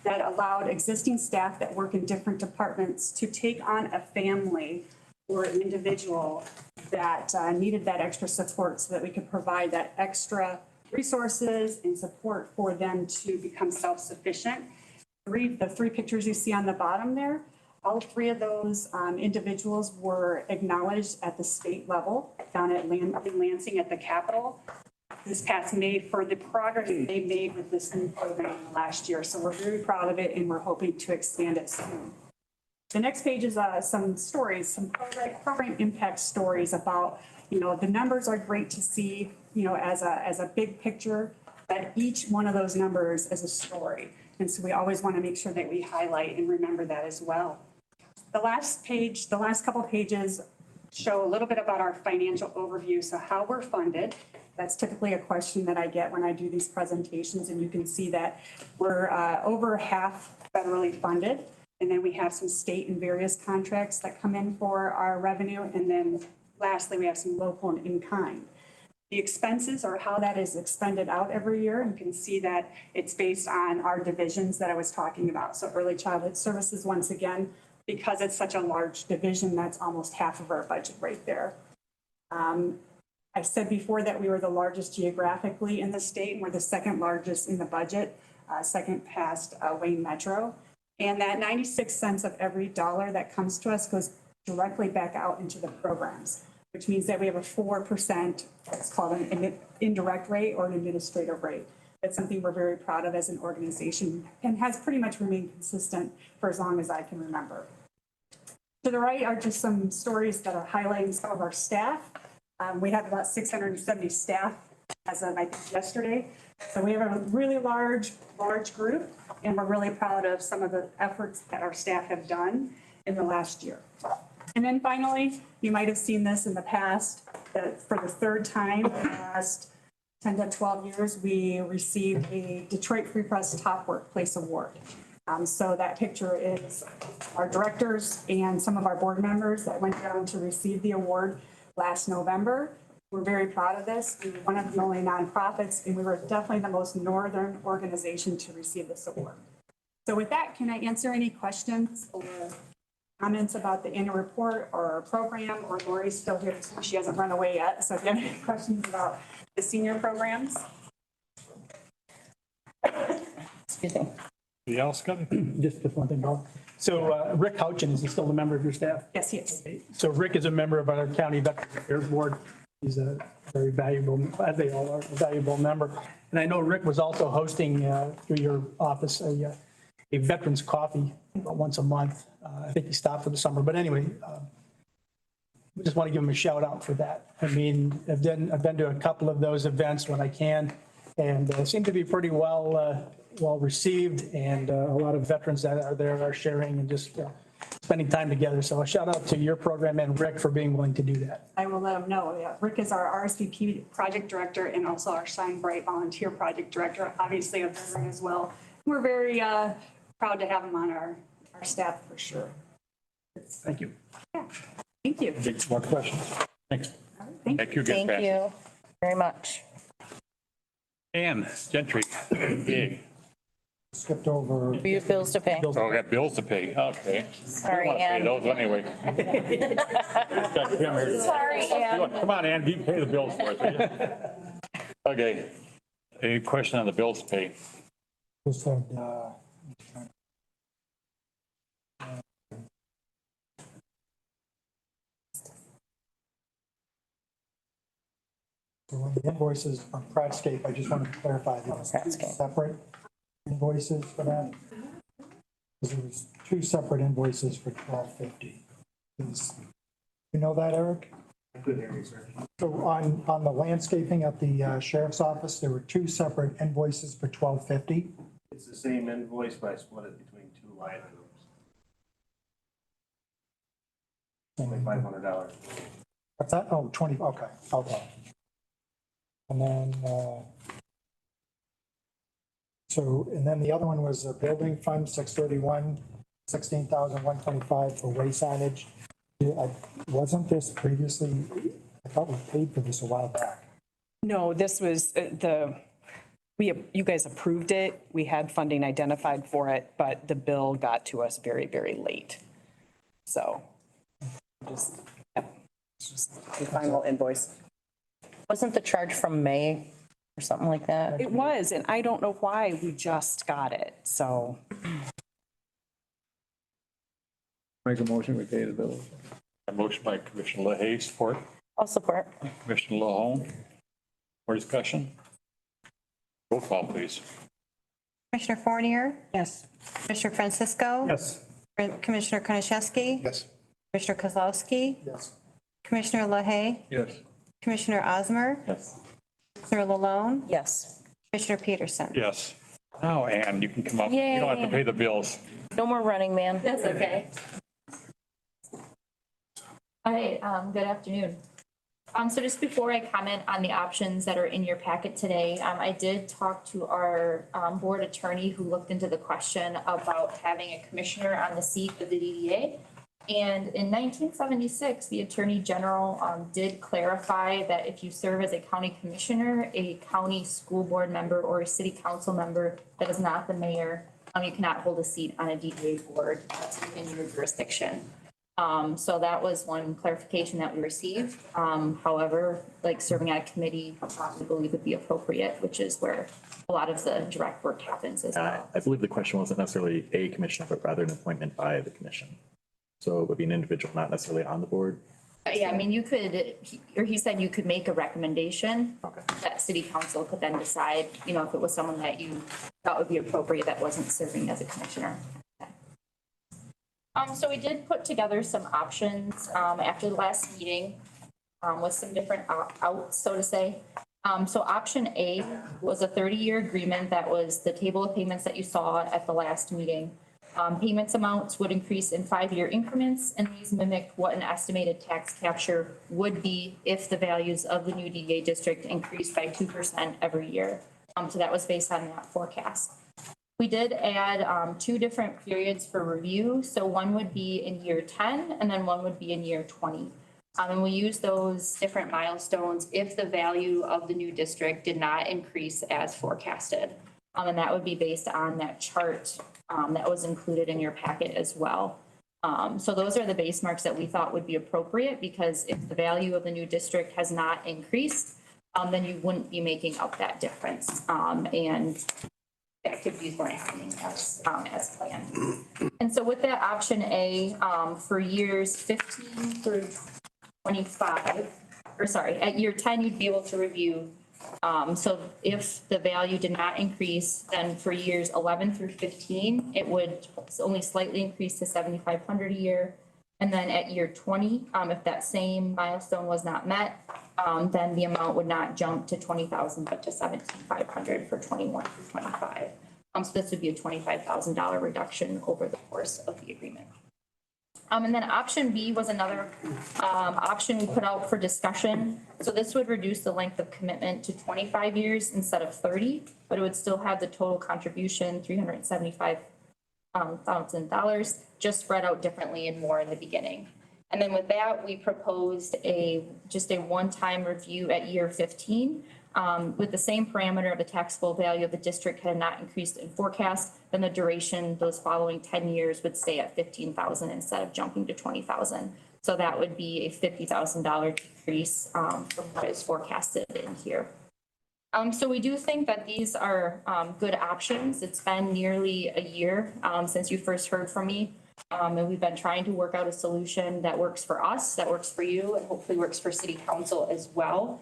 that allowed existing staff that work in different departments to take on a family or an individual that needed that extra support so that we could provide that extra resources and support for them to become self-sufficient. The three pictures you see on the bottom there, all 3 of those individuals were acknowledged at the state level down at in Lansing at the Capitol this past May for the progress they made with this new program last year. So we're very proud of it and we're hoping to expand it soon. The next page is some stories, some program impact stories about, you know, the numbers are great to see, you know, as a big picture, but each one of those numbers is a story. And so we always want to make sure that we highlight and remember that as well. The last couple pages show a little bit about our financial overview. So how we're funded. That's typically a question that I get when I do these presentations. And you can see that we're over half federally funded. And then we have some state and various contracts that come in for our revenue. And then lastly, we have some local and in-kind. The expenses or how that is expended out every year. You can see that it's based on our divisions that I was talking about. So early childhood services, once again, because it's such a large division, that's almost half of our budget right there. I said before that we were the largest geographically in the state, and we're the second largest in the budget, second past Wayne Metro. And that 96 cents of every dollar that comes to us goes directly back out into the programs, which means that we have a 4%, it's called an indirect rate or an administrative rate. That's something we're very proud of as an organization and has pretty much remained consistent for as long as I can remember. To the right are just some stories that are highlighting some of our staff. We have about 670 staff as of, I think, yesterday. So we have a really large group, and we're really proud of some of the efforts that our staff have done in the last year. And then finally, you might have seen this in the past, that for the third time in the last 10 to 12 years, we received a Detroit Free Press Top Workplace Award. So that picture is our directors and some of our board members that went down to receive the award last November. We're very proud of this. We were one of the only nonprofits, and we were definitely the most northern organization to receive this award. So with that, can I answer any questions or comments about the annual report or our program? Or Lori's still here too. She hasn't run away yet. So if you have any questions about the senior programs. Excuse me. Anybody else got it? Just one thing, Bob. So Rick Houchin, is he still a member of your staff? Yes, he is. So Rick is a member of our county Veterans Affairs Board. He's a very valuable, as they all are, a valuable member. And I know Rick was also hosting through your office a veterans coffee about once a month. I think he stopped for the summer, but anyway, we just want to give him a shout out for that. I mean, I've been to a couple of those events when I can, and seem to be pretty well received, and a lot of veterans that are there are sharing and just spending time together. So a shout out to your program and Rick for being willing to do that. I will let him know. Yeah. Rick is our RSVP project director and also our Shine Bright volunteer project director, obviously a veteran as well. We're very proud to have him on our staff for sure. Thank you. Yeah. Thank you. More questions? Thanks. Thank you. Thank you very much. Ann Gentry, big. Skipped over. We have bills to pay. Oh, we got bills to pay, okay. Sorry, I don't Ann. wanna pay those anyway. Sorry, Ann. Come on, Ann, you pay the bills for us, will you? Okay. Any question on the bills to pay? Just had, so on the invoices from Pratscape, I just wanted to clarify, there was two separate invoices for that. Because there was two separate invoices for $12.50. You know that, Eric? I couldn't hear you, sir. So on the landscaping at the sheriff's office, there were two separate invoices for $12.50. It's the same invoice, but I split it between two line items. $500. What's that? Oh, 20, okay. And then, and then the other one was a building fund, 631, 16,125 for way signage. Wasn't this previously, I thought we paid for this a while back. No, this was you guys approved it. We had funding identified for it, but the bill got to us very, very late. So just the final invoice. Wasn't the charge from May or something like that? It was, and I don't know why we just got it, so. Make a motion, we pay the bill. A motion by Commissioner LaHaye, support. I'll support. Commissioner LaHone. For discussion? Roll call, please. Commissioner Fournier? Yes. Commissioner Francisco? Yes. Commissioner Konishewski? Yes. Commissioner Kozlowski? Yes. Commissioner LaHaye? Yes. Commissioner Osmer? Yes. Commissioner Lalone? Yes. Commissioner Peterson? Yes. Now, Ann, you can come up. You don't have to pay the bills. No more running, man. That's okay. All right, good afternoon. So just before I comment on the options that are in your packet today, I did talk to our board attorney who looked into the question about having a commissioner on the seat of the DDA. And in 1976, the Attorney General did clarify that if you serve as a county commissioner, a county school board member, or a city council member that is not the mayor, you cannot hold a seat on a DDA board in your jurisdiction. So that was one clarification that we received. However, like serving on a committee, we believe would be appropriate, which is where a lot of the direct work happens as well. I believe the question wasn't necessarily a commissioner, but rather an appointment by the commission. So it would be an individual, not necessarily on the board. Yeah, I mean, you could, he said you could make a recommendation that city council could then decide, you know, if it was someone that you thought would be appropriate that wasn't serving as a commissioner. So we did put together some options after the last meeting with some different outs, so to say. So option A was a 30-year agreement. That was the table of payments that you saw at the last meeting. Payments amounts would increase in 5-year increments, and these mimic what an estimated tax capture would be if the values of the new DDA district increased by 2% every year. So that was based on that forecast. We did add 2 different periods for review. So one would be in year 10, and then one would be in year 20. And we use those different milestones if the value of the new district did not increase as forecasted. And that would be based on that chart that was included in your packet as well. So those are the base marks that we thought would be appropriate, because if the value of the new district has not increased, then you wouldn't be making up that difference. And activities weren't happening as planned. And so with that option A, for years 15 through 25, or sorry, at year 10, you'd be able to review. So if the value did not increase, then for years 11 through 15, it would only slightly increase to 7,500 a year. And then at year 20, if that same milestone was not met, then the amount would not jump to 20,000, but to 17,500 for 21 through 25. So this would be a $25,000 reduction over the course of the agreement. And then option B was another option we put out for discussion. So this would reduce the length of commitment to 25 years instead of 30, but it would still have the total contribution, $375,000, just spread out differently and more in the beginning. And then with that, we proposed just a one-time review at year 15. With the same parameter of the taxable value of the district had not increased in forecast, then the duration, those following 10 years would stay at 15,000 instead of jumping to 20,000. So that would be a $50,000 decrease from what is forecasted in here. So we do think that these are good options. It's been nearly a year since you first heard from me. And we've been trying to work out a solution that works for us, that works for you, and hopefully works for City Council as well.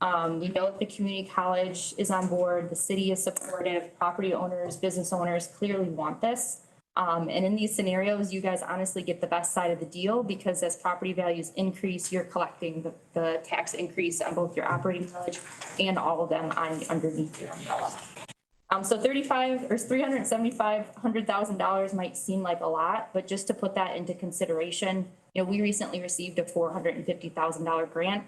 We know that the community college is on board, the city is supportive, property owners, business owners clearly want this. And in these scenarios, you guys honestly get the best side of the deal, because as property values increase, you're collecting the tax increase on both your operating millage and all of them underneath your umbrella. So $375,000 might seem like a lot, but just to put that into consideration, we recently received a $450,000 grant.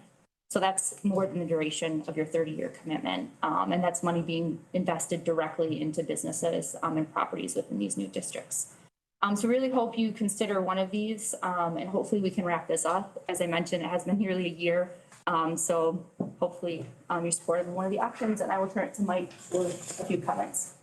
So that's more than the duration of your 30-year commitment. And that's money being invested directly into businesses and properties within these new districts. So really hope you consider one of these, and hopefully we can wrap this up. As I mentioned, it has been nearly a year. So hopefully you're supportive of one of the options, and I will turn it to Mike for a few comments.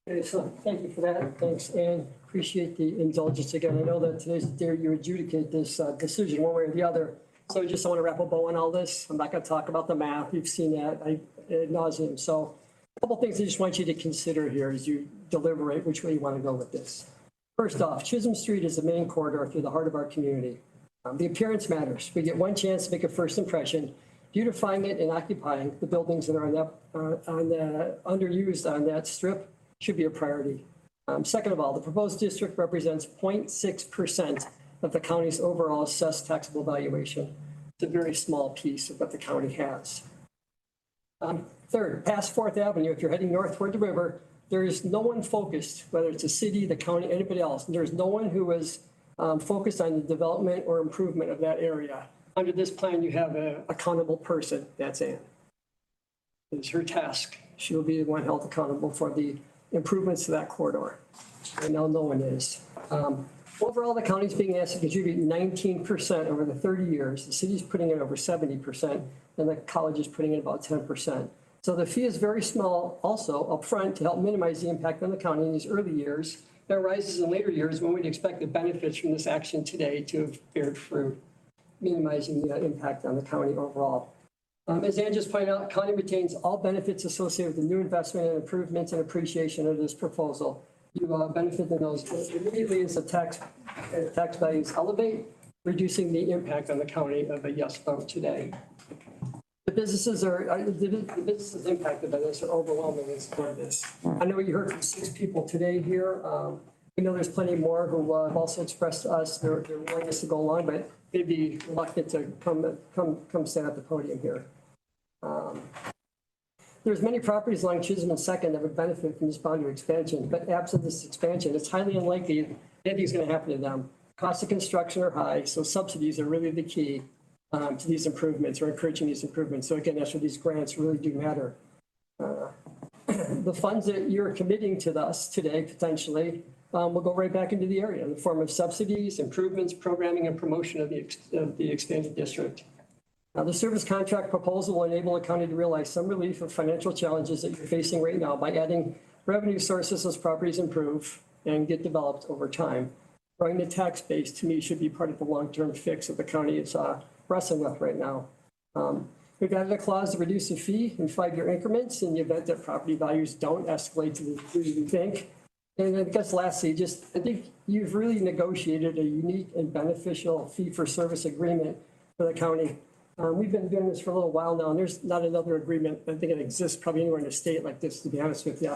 Okay, so thank you for that. Thanks, and appreciate the indulgence again. I know that today's the day you adjudicate this decision one way or the other. So I just want to wrap a bow on all this. I'm not going to talk about the math. You've seen that ad nauseum. So a couple things I just want you to consider here as you deliberate which way you want to go with this. First off, Chisholm Street is the main corridor through the heart of our community. The appearance matters. We get one chance to make a first impression. Beautifying it and occupying the buildings that are underused on that strip should be a priority. Second of all, the proposed district represents 0.6% of the county's overall assessed taxable valuation. It's a very small piece of what the county has. Third, past 4th Avenue, if you're heading north toward the river, there is no one focused, whether it's the city, the county, anybody else. There's no one who is focused on the development or improvement of that area. Under this plan, you have an accountable person, that's Ann. It's her task. She will be the one held accountable for the improvements to that corridor. Right now, no one is. Overall, the county's being asked to contribute 19% over the 30 years. The city's putting in over 70%, and the college is putting in about 10%. So the fee is very small also upfront to help minimize the impact on the county in these early years. That rises in later years when we'd expect the benefits from this action today to have beared fruit, minimizing the impact on the county overall. As Ann just pointed out, county retains all benefits associated with the new investment and improvements and appreciation of this proposal. You benefit in those immediately as the tax values elevate, reducing the impact on the county of a yes vote today. The businesses impacted by this are overwhelmingly in support of this. I know you heard from 6 people today here. We know there's plenty more who have also expressed to us their willingness to go along, but they'd be reluctant to come stand at the podium here. There's many properties along Chisholm and Second that would benefit from this boundary expansion, but absent this expansion, it's highly unlikely anything's going to happen to them. Costs of construction are high, so subsidies are really the key to these improvements or encouraging these improvements. So again, that's where these grants really do matter. The funds that you're committing to us today, potentially, will go right back into the area in the form of subsidies, improvements, programming, and promotion of the expanded district. Now, the service contract proposal will enable the county to realize some relief of financial challenges that you're facing right now by adding revenue sources as properties improve and get developed over time. Growing the tax base, to me, should be part of the long-term fix that the county is wrestling with right now. We've added a clause to reduce the fee in 5-year increments in the event that property values don't escalate to the degree we think. And I guess lastly, I think you've really negotiated a unique and beneficial fee-for-service agreement for the county. We've been doing this for a little while now, and there's not another agreement, I think, it exists probably anywhere in the state like this, to be honest with you.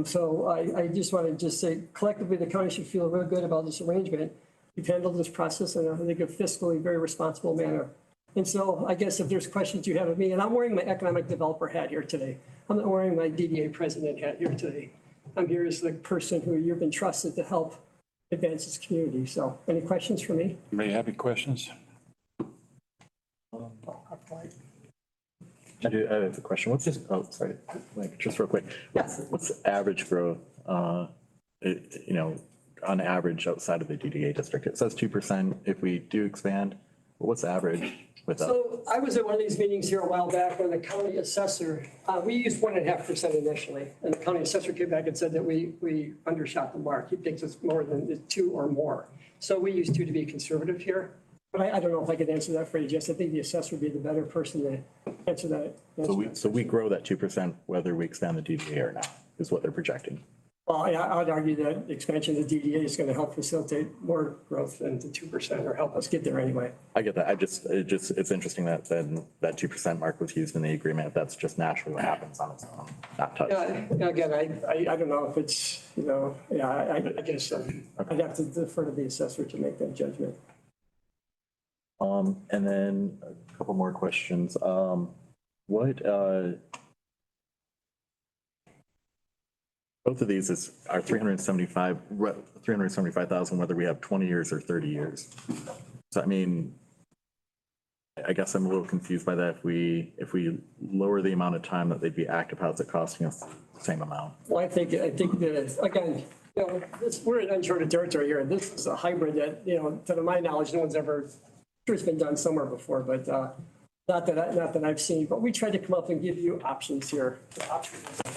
So I just want to say collectively, the county should feel real good about this arrangement. We've handled this process in, I think, a fiscally very responsible manner. And so I guess if there's questions you have of me, and I'm wearing my economic developer hat here today. I'm not wearing my DDA president hat here today. I'm here as the person who you've been trusted to help advance this community. So any questions for me? Anybody have any questions? I have a question. What's this, oh, sorry, like, just real quick. What's the average growth, on average outside of the DDA district? It says 2% if we do expand. But what's the average without? So I was at one of these meetings here a while back when the county assessor, we used 1.5% initially. And the county assessor came back and said that we undershot the mark. He thinks it's more than 2 or more. So we use 2 to be conservative here. But I don't know if I could answer that for you, Jess. I think the assessor would be the better person to answer that. So we grow that 2% whether we expand the DDA or not, is what they're projecting. Well, I would argue that expansion of the DDA is going to help facilitate more growth than the 2% or help us get there anyway. I get that. It's interesting that then that 2% mark was used in the agreement. That's just naturally what happens on its own, not touched. Yeah, again, I don't know if it's, I guess I'd have to defer to the assessor to make that judgment. And then a couple more questions. Both of these are 375,000, whether we have 20 years or 30 years. So, I mean, I guess I'm a little confused by that. If we lower the amount of time that they'd be active, how's it costing us the same amount? Well, I think that, again, we're in uncharted territory here. This is a hybrid that, to my knowledge, no one's ever, sure it's been done somewhere before, but not that I've seen. But we tried to come up and give you options here.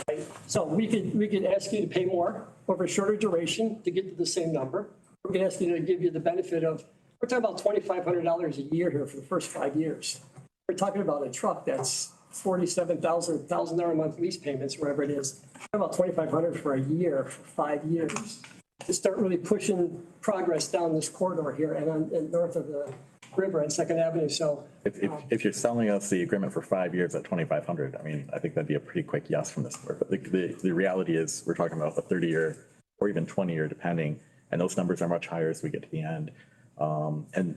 Right? So we could ask you to pay more over a shorter duration to get to the same number. We could ask you to give you the benefit of, we're talking about $2,500 a year here for the first 5 years. We're talking about a truck that's $47,000 a month lease payments, wherever it is. About $2,500 for a year for 5 years to start really pushing progress down this corridor here and north of the river and Second Avenue. So if you're selling us the agreement for 5 years at 2,500, I mean, I think that'd be a pretty quick yes from this board. But the reality is we're talking about a 30-year or even 20-year, depending, and those numbers are much higher as we get to the end. And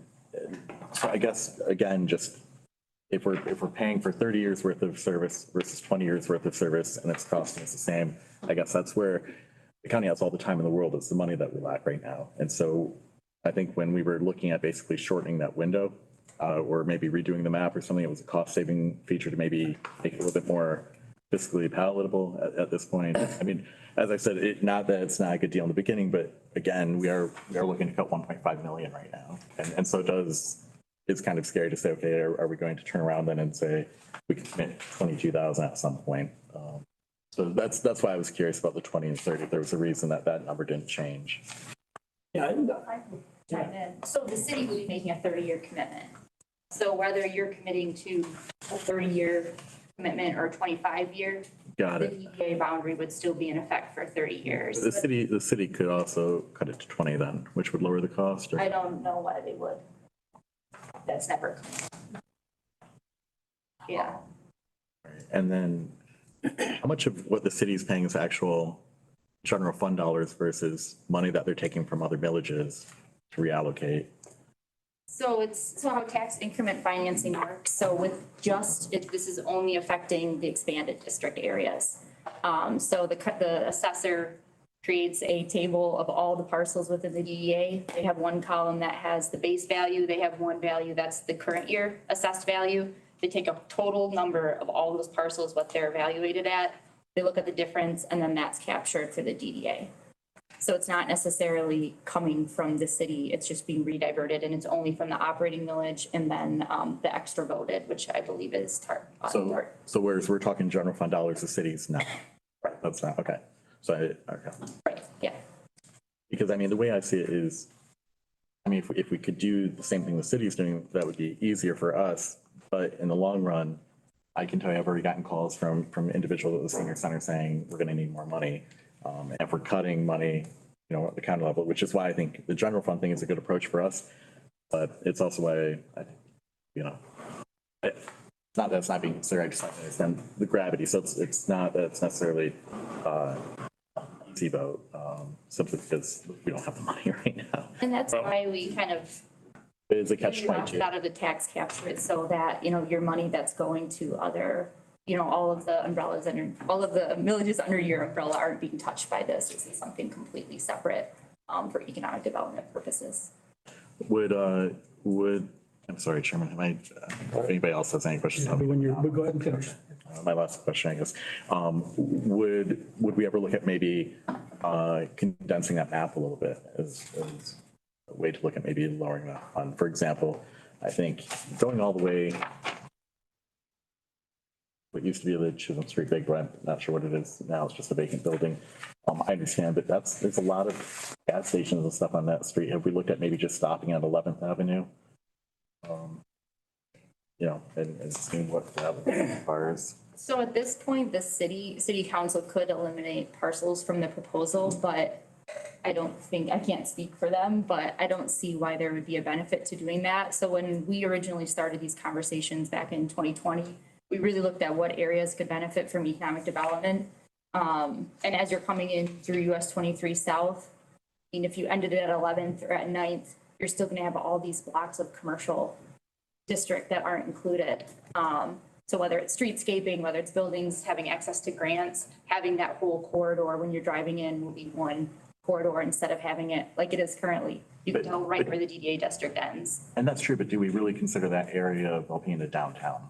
so I guess again, just if we're paying for 30 years worth of service versus 20 years worth of service, and it's costing us the same, I guess that's where the county has all the time in the world. It's the money that we lack right now, and so. I think when we were looking at basically shortening that window or maybe redoing the map or something, it was a cost saving feature to maybe make it a little bit more fiscally palatable at this point. I mean, as I said, not that it's not a good deal in the beginning, but again, we are looking to cut 1.5 million right now. And so it's kind of scary to say, okay, are we going to turn around then and say we can commit 22,000 at some point? So that's why I was curious about the 20 and 30. There was a reason that number didn't change. Yeah. So the city would be making a 30-year commitment. So whether you're committing to a 30-year commitment or a 25-year, Got it. the DDA boundary would still be in effect for 30 years. The city could also cut it to 20 then, which would lower the cost? I don't know why they would. That's never. Yeah. And then how much of what the city is paying is actual general fund dollars versus money that they're taking from other villages to reallocate? So how tax increment financing works, so with this is only affecting the expanded district areas. So the assessor creates a table of all the parcels within the DDA. They have one column that has the base value, they have one value that's the current year assessed value. They take a total number of all those parcels, what they're evaluated at, they look at the difference, and then that's captured for the DDA. So it's not necessarily coming from the city, it's just being rediverted, and it's only from the operating millage and then the extra voted, which I believe is TARP. So whereas we're talking general fund dollars, the city's not. That's not, okay. So, okay. Right, yeah. Because I mean, the way I see it is, I mean, if we could do the same thing the city's doing, that would be easier for us. But in the long run, I can tell you, I've already gotten calls from individuals at the senior center saying, we're gonna need more money. And if we're cutting money, you know, at the county level, which is why I think the general fund thing is a good approach for us. But it's also why, you know, it's not that it's not being considered, I just don't understand the gravity. So it's not that it's necessarily easy vote, simply because we don't have the money right now. And that's why we kind of It's a catch-22. out of the tax capture, so that, you know, your money that's going to other, you know, all of the umbrellas and all of the villages under your umbrella aren't being touched by this. This is something completely separate for economic development purposes. I'm sorry, Chairman, if anybody else has any questions? We'll go ahead and finish. My last question, I guess. Would we ever look at maybe condensing that map a little bit as a way to look at maybe lowering that on, for example, I think going all the way, what used to be the Chisholm Street Big, but I'm not sure what it is now, it's just a vacant building. I understand, but there's a lot of gas stations and stuff on that street. Have we looked at maybe just stopping at 11th Avenue? You know, and seeing what that requires. So at this point, the city council could eliminate parcels from the proposal, but I can't speak for them, but I don't see why there would be a benefit to doing that. So when we originally started these conversations back in 2020, we really looked at what areas could benefit from economic development. And as you're coming in through US 23 South, I mean, if you ended it at 11th or at 9th, you're still gonna have all these blocks of commercial district that aren't included. So whether it's streetscaping, whether it's buildings, having access to grants, having that whole corridor when you're driving in will be one corridor instead of having it like it is currently. You can tell right where the DDA district ends. And that's true, but do we really consider that area of Alpena downtown?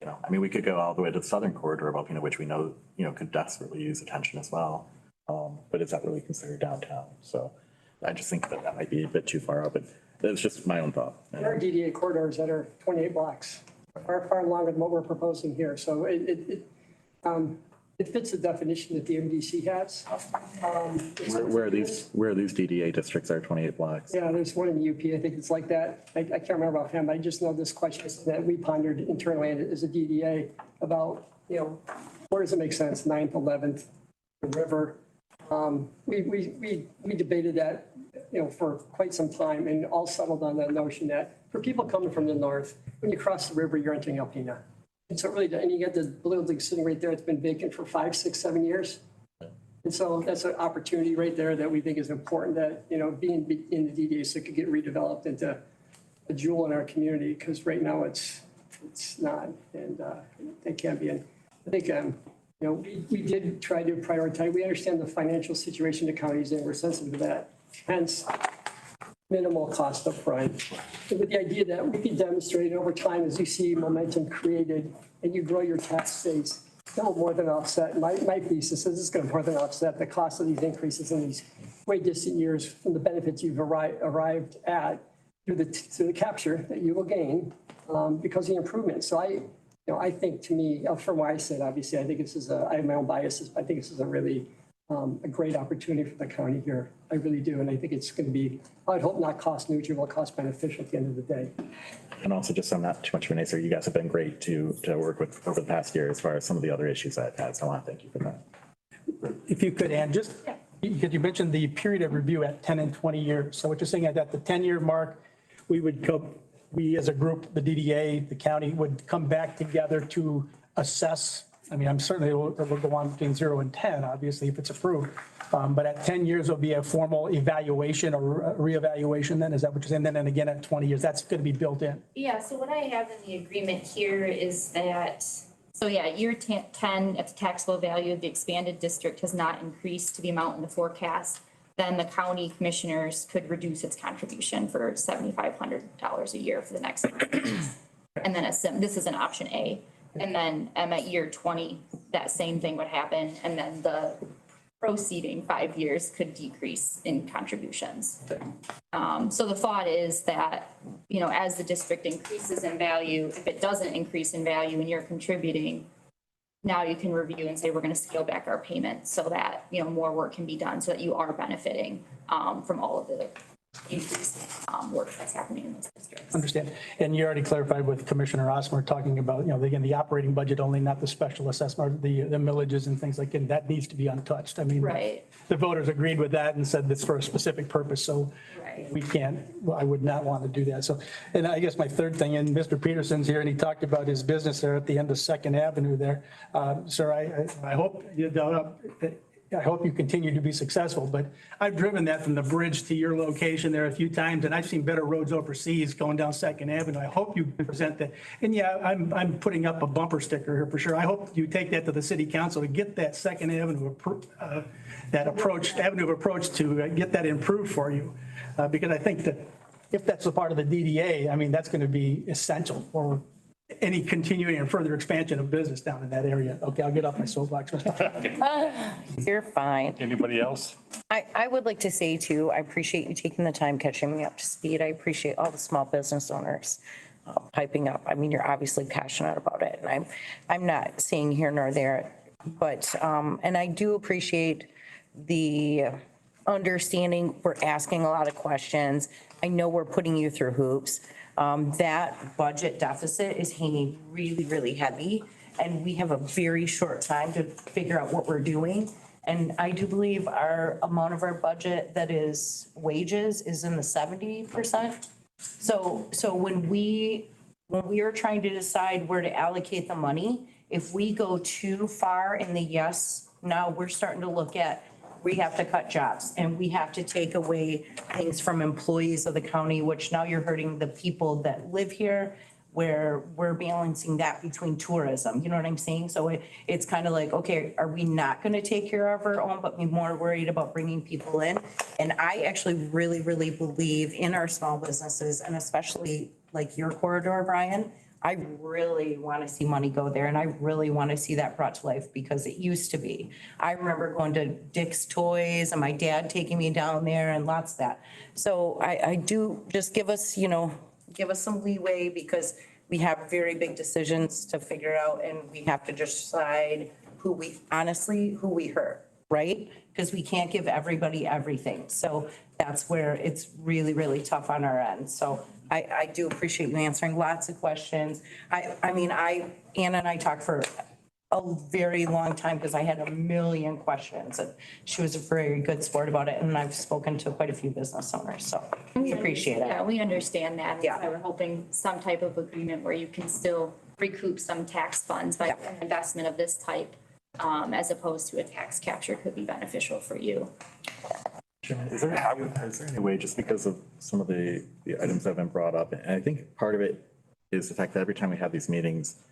You know, I mean, we could go all the way to the southern corridor of Alpena, which we know, you know, could desperately use attention as well. But is that really considered downtown? So I just think that might be a bit too far out, but that's just my own thought. There are DDA corridors that are 28 blocks, far longer than what we're proposing here. So it fits the definition that the MDC has. Where are these DDA districts are 28 blocks? Yeah, there's one in the UP. I think it's like that. I can't remember offhand, but I just know this question that we pondered internally as a DDA about, you know, where does it make sense? 9th, 11th, the river. We debated that, you know, for quite some time and all settled on that notion that for people coming from the north, when you cross the river, you're entering Alpena. And so really, and you get the building sitting right there, it's been vacant for 5, 6, 7 years. And so that's an opportunity right there that we think is important that, you know, being in the DDA so it could get redeveloped into a jewel in our community, because right now it's not, and it can be. And I think, you know, we did try to prioritize. We understand the financial situation the county's in. We're sensitive to that. Hence, minimal cost upfront. With the idea that we can demonstrate over time as you see momentum created and you grow your tax base, that will more than offset. My thesis is it's going to more than offset the cost of these increases in these way distant years from the benefits you've arrived at through the capture that you will gain because of the improvements. So I think, to me, from where I sit, obviously, I think this is I have my own biases, but I think this is a really a great opportunity for the county here. I really do. And I think it's going to be, I'd hope not cost neutral, but cost beneficial at the end of the day. And also, just so I'm not too much of an answer, you guys have been great to work with over the past year as far as some of the other issues I've had. So I want to thank you for that. If you could, Ann, just because you mentioned the period of review at 10 and 20 years. So what you're saying is at the 10-year mark, we as a group, the DDA, the county would come back together to assess I mean, I'm certainly, it will go on between 0 and 10, obviously, if it's approved. But at 10 years, there'll be a formal evaluation or reevaluation then, is that what you're saying? And then again, at 20 years, that's going to be built in. Yeah, so what I have in the agreement here is that, so yeah, year 10, if the taxable value of the expanded district has not increased to the amount in the forecast, then the county commissioners could reduce its contribution for $7,500 a year for the next 5 years. And then this is an option A. And then at year 20, that same thing would happen. And then the proceeding 5 years could decrease in contributions. So the thought is that, you know, as the district increases in value, if it doesn't increase in value and you're contributing, now you can review and say, we're going to scale back our payments so that, you know, more work can be done so that you are benefiting from all of the increased work that's happening in those districts. Understand. And you already clarified with Commissioner Osmer talking about, you know, again, the operating budget only, not the special assessment, the millages and things like that. That needs to be untouched. I mean, right. The voters agreed with that and said it's for a specific purpose. So we can't, I would not want to do that. So, and I guess my third thing, and Mr. Peterson's here and he talked about his business there at the end of 2nd Avenue there. Sir, I hope I hope you continue to be successful, but I've driven that from the bridge to your location there a few times, and I've seen better roads overseas going down 2nd Avenue. I hope you present that. And yeah, I'm putting up a bumper sticker here for sure. I hope you take that to the city council to get that 2nd Avenue, avenue of approach to get that improved for you. Because I think that if that's a part of the DDA, I mean, that's going to be essential for any continuing and further expansion of business down in that area. Okay, I'll get off my soapbox. You're fine. Anybody else? I would like to say too, I appreciate you taking the time, catching me up to speed. I appreciate all the small business owners piping up. I mean, you're obviously passionate about it, and I'm not saying here nor there, but, and I do appreciate the understanding. We're asking a lot of questions. I know we're putting you through hoops. That budget deficit is hanging really, really heavy, and we have a very short time to figure out what we're doing. And I do believe our amount of our budget that is wages is in the 70%. So when we are trying to decide where to allocate the money, if we go too far in the yes, now we're starting to look at, we have to cut jobs and we have to take away things from employees of the county, which now you're hurting the people that live here, where we're balancing that between tourism. You know what I'm saying? So it's kind of like, okay, are we not going to take care of our own, but be more worried about bringing people in? And I actually really, really believe in our small businesses, and especially like your corridor, Brian. I really want to see money go there, and I really want to see that brought to life, because it used to be. I remember going to Dick's Toys and my dad taking me down there and lots of that. So I do, just give us, you know, give us some leeway, because we have very big decisions to figure out, and we have to just decide who we hurt, right? Because we can't give everybody everything. So that's where it's really, really tough on our end. So I do appreciate you answering lots of questions. I mean, Anna and I talked for a very long time because I had a million questions, and she was a very good sport about it. And I've spoken to quite a few business owners, so we appreciate it. Yeah, we understand that. Yeah. We're hoping some type of agreement where you can still recoup some tax funds by an investment of this type, as opposed to a tax capture could be beneficial for you. Is there any way, just because of some of the items that have been brought up, and I think part of it is the fact that every time we have these meetings,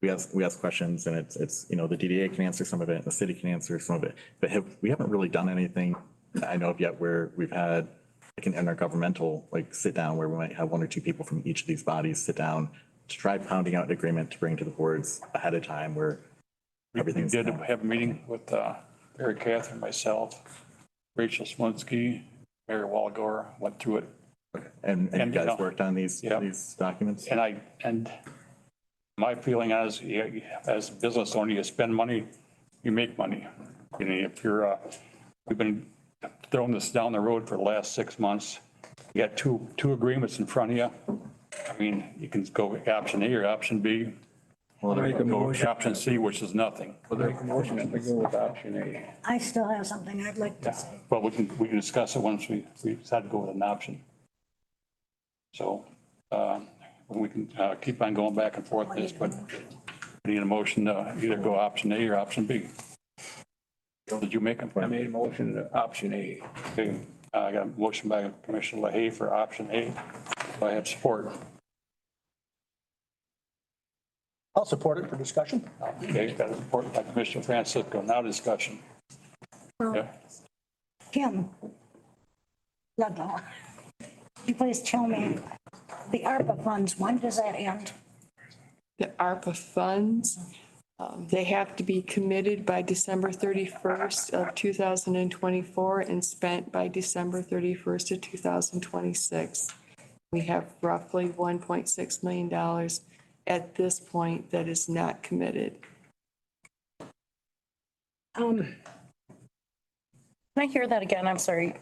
we ask questions, and it's you know, the DDA can answer some of it, the city can answer some of it, but we haven't really done anything that I know of yet where we've had like an intergovernmental like sit down where we might have 1 or 2 people from each of these bodies sit down to try pounding out an agreement to bring to the boards ahead of time where everything's. We did have a meeting with Mary Catherine, myself, Rachel Swinsky, Mayor Walagore, went through it. Okay. And you guys worked on these documents? And my feeling as a business owner, you spend money, you make money. You know, if you're, we've been throwing this down the road for the last 6 months. You got two agreements in front of you. I mean, you can go option A or option B. Well, there you go, option C, which is nothing. Well, make a motion to go with option A. I still have something I'd like to say. Well, we can discuss it once we decide to go with an option. So we can keep on going back and forth this, but Need a motion to either go option A or option B. Bill, did you make a? I made a motion to option A. Okay, I got a motion by Commissioner LaHaye for option A. Do I have support? I'll support it for discussion. Okay, got a support by Commissioner Francisco. Now discussion. Yeah. Kim Ludlow, can you please tell me, the ARPA funds, when does that end? The ARPA funds, they have to be committed by December 31st of 2024 and spent by December 31st of 2026. We have roughly $1.6 million at this point that is not committed. Can I hear that again? I'm sorry.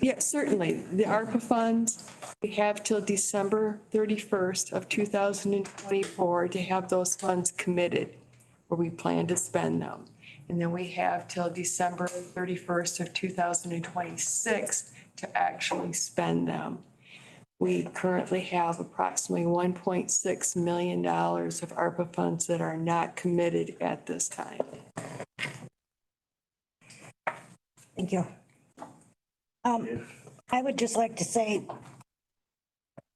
Yeah, certainly. The ARPA funds, we have till December 31st of 2024 to have those funds committed where we plan to spend them. And then we have till December 31st of 2026 to actually spend them. We currently have approximately $1.6 million of ARPA funds that are not committed at this time. Thank you. I would just like to say,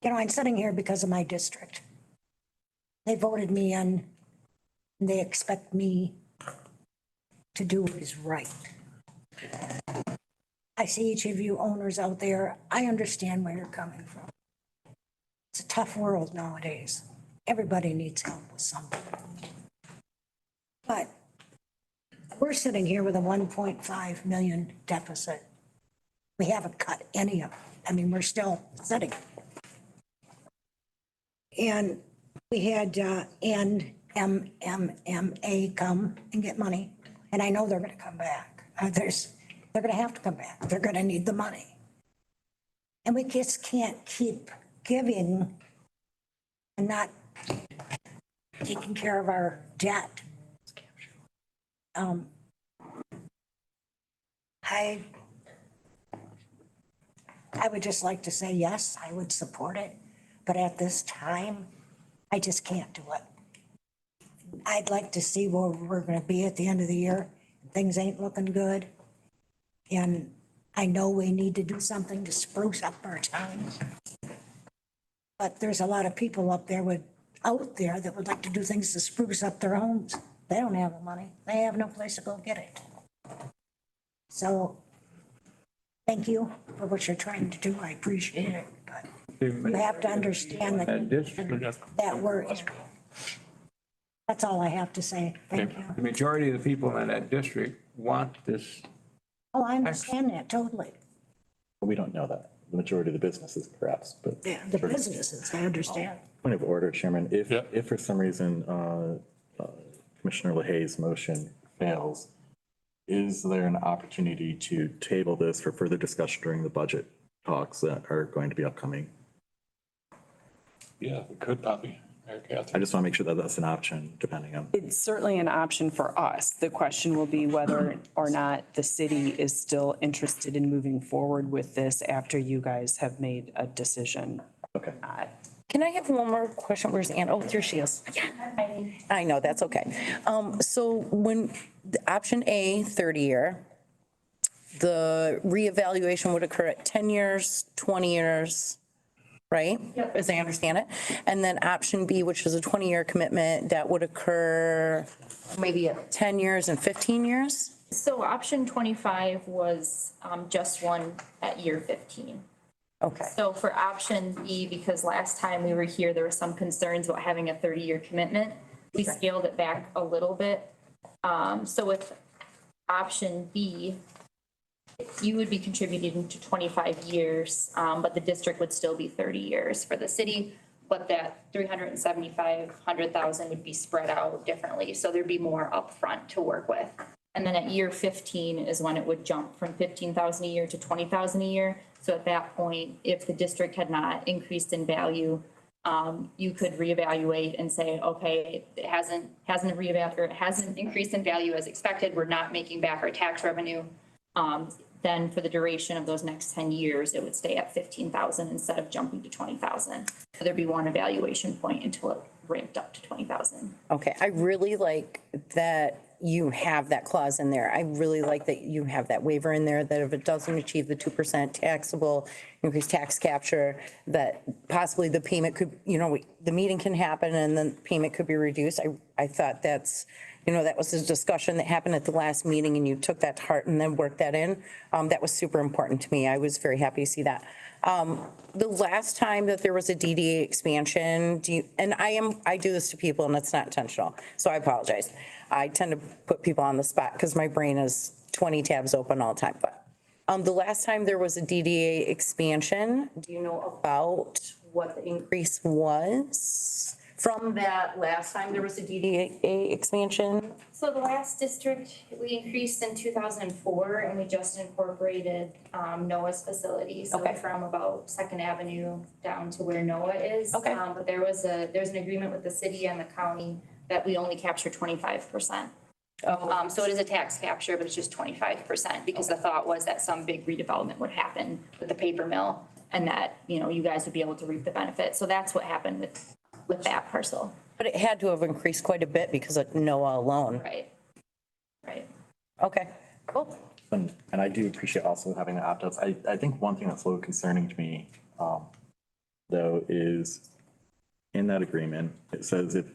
I'm sitting here because of my district. They voted me in, and they expect me to do what is right. I see each of you owners out there. I understand where you're coming from. It's a tough world nowadays. Everybody needs help with something. But we're sitting here with a 1.5 million deficit. We haven't cut any of it. I mean, we're still sitting. And we had NMMA come and get money, and I know they're gonna come back. They're gonna have to come back. They're gonna need the money. And we just can't keep giving and not taking care of our debt. I would just like to say, yes, I would support it, but at this time, I just can't do it. I'd like to see where we're gonna be at the end of the year. Things ain't looking good. And I know we need to do something to spruce up our town. But there's a lot of people out there that would like to do things to spruce up their homes. They don't have the money. They have no place to go get it. So, thank you for what you're trying to do. I appreciate it, but you have to understand that we're in. That's all I have to say. Thank you. The majority of the people in that district want this. Oh, I understand that totally. We don't know that. The majority of the businesses perhaps, but. Yeah, the businesses, I understand. Point of order, Chairman. If for some reason Commissioner LaHaye's motion fails, is there an opportunity to table this for further discussion during the budget talks that are going to be upcoming? Yeah, we could probably. I just want to make sure that that's an option depending on. It's certainly an option for us. The question will be whether or not the city is still interested in moving forward with this after you guys have made a decision. Okay. Can I have one more question? Where's Ann? Oh, there she is. I know, that's okay. So when the option A, 30-year, the reevaluation would occur at 10 years, 20 years, right? Yep. As I understand it. And then option B, which is a 20-year commitment, that would occur maybe at 10 years and 15 years? So option 25 was just one at year 15. Okay. So for option B, because last time we were here, there were some concerns about having a 30-year commitment. We scaled it back a little bit. So with option B, you would be contributing to 25 years, but the district would still be 30 years for the city. But that $375,000 would be spread out differently. So there'd be more upfront to work with. And then at year 15 is when it would jump from 15,000 a year to 20,000 a year. So at that point, if the district had not increased in value, you could reevaluate and say, okay, it hasn't increased in value as expected. We're not making back our tax revenue. Then for the duration of those next 10 years, it would stay at 15,000 instead of jumping to 20,000. So there'd be one evaluation point until it ramped up to 20,000. Okay, I really like that you have that clause in there. I really like that you have that waiver in there, that if it doesn't achieve the 2% taxable, increased tax capture, that possibly the payment could, the meeting can happen and then payment could be reduced. I thought that's, that was a discussion that happened at the last meeting and you took that to heart and then worked that in. That was super important to me. I was very happy to see that. The last time that there was a DDA expansion, I do this to people and it's not intentional, so I apologize. I tend to put people on the spot because my brain is 20 tabs open all the time. But the last time there was a DDA expansion, do you know about what the increase was from that last time there was a DDA expansion? So the last district, we increased in 2004 and we just incorporated NOAA's facility. So from about 2nd Avenue down to where NOAA is. But there's an agreement with the city and the county that we only capture 25%. So it is a tax capture, but it's just 25% because the thought was that some big redevelopment would happen with the paper mill and that, you guys would be able to reap the benefit. So that's what happened with that parcel. But it had to have increased quite a bit because of NOAA alone. Right. Okay, cool. And I do appreciate also having the opt-outs. I think one thing that's a little concerning to me, though, is in that agreement, it says if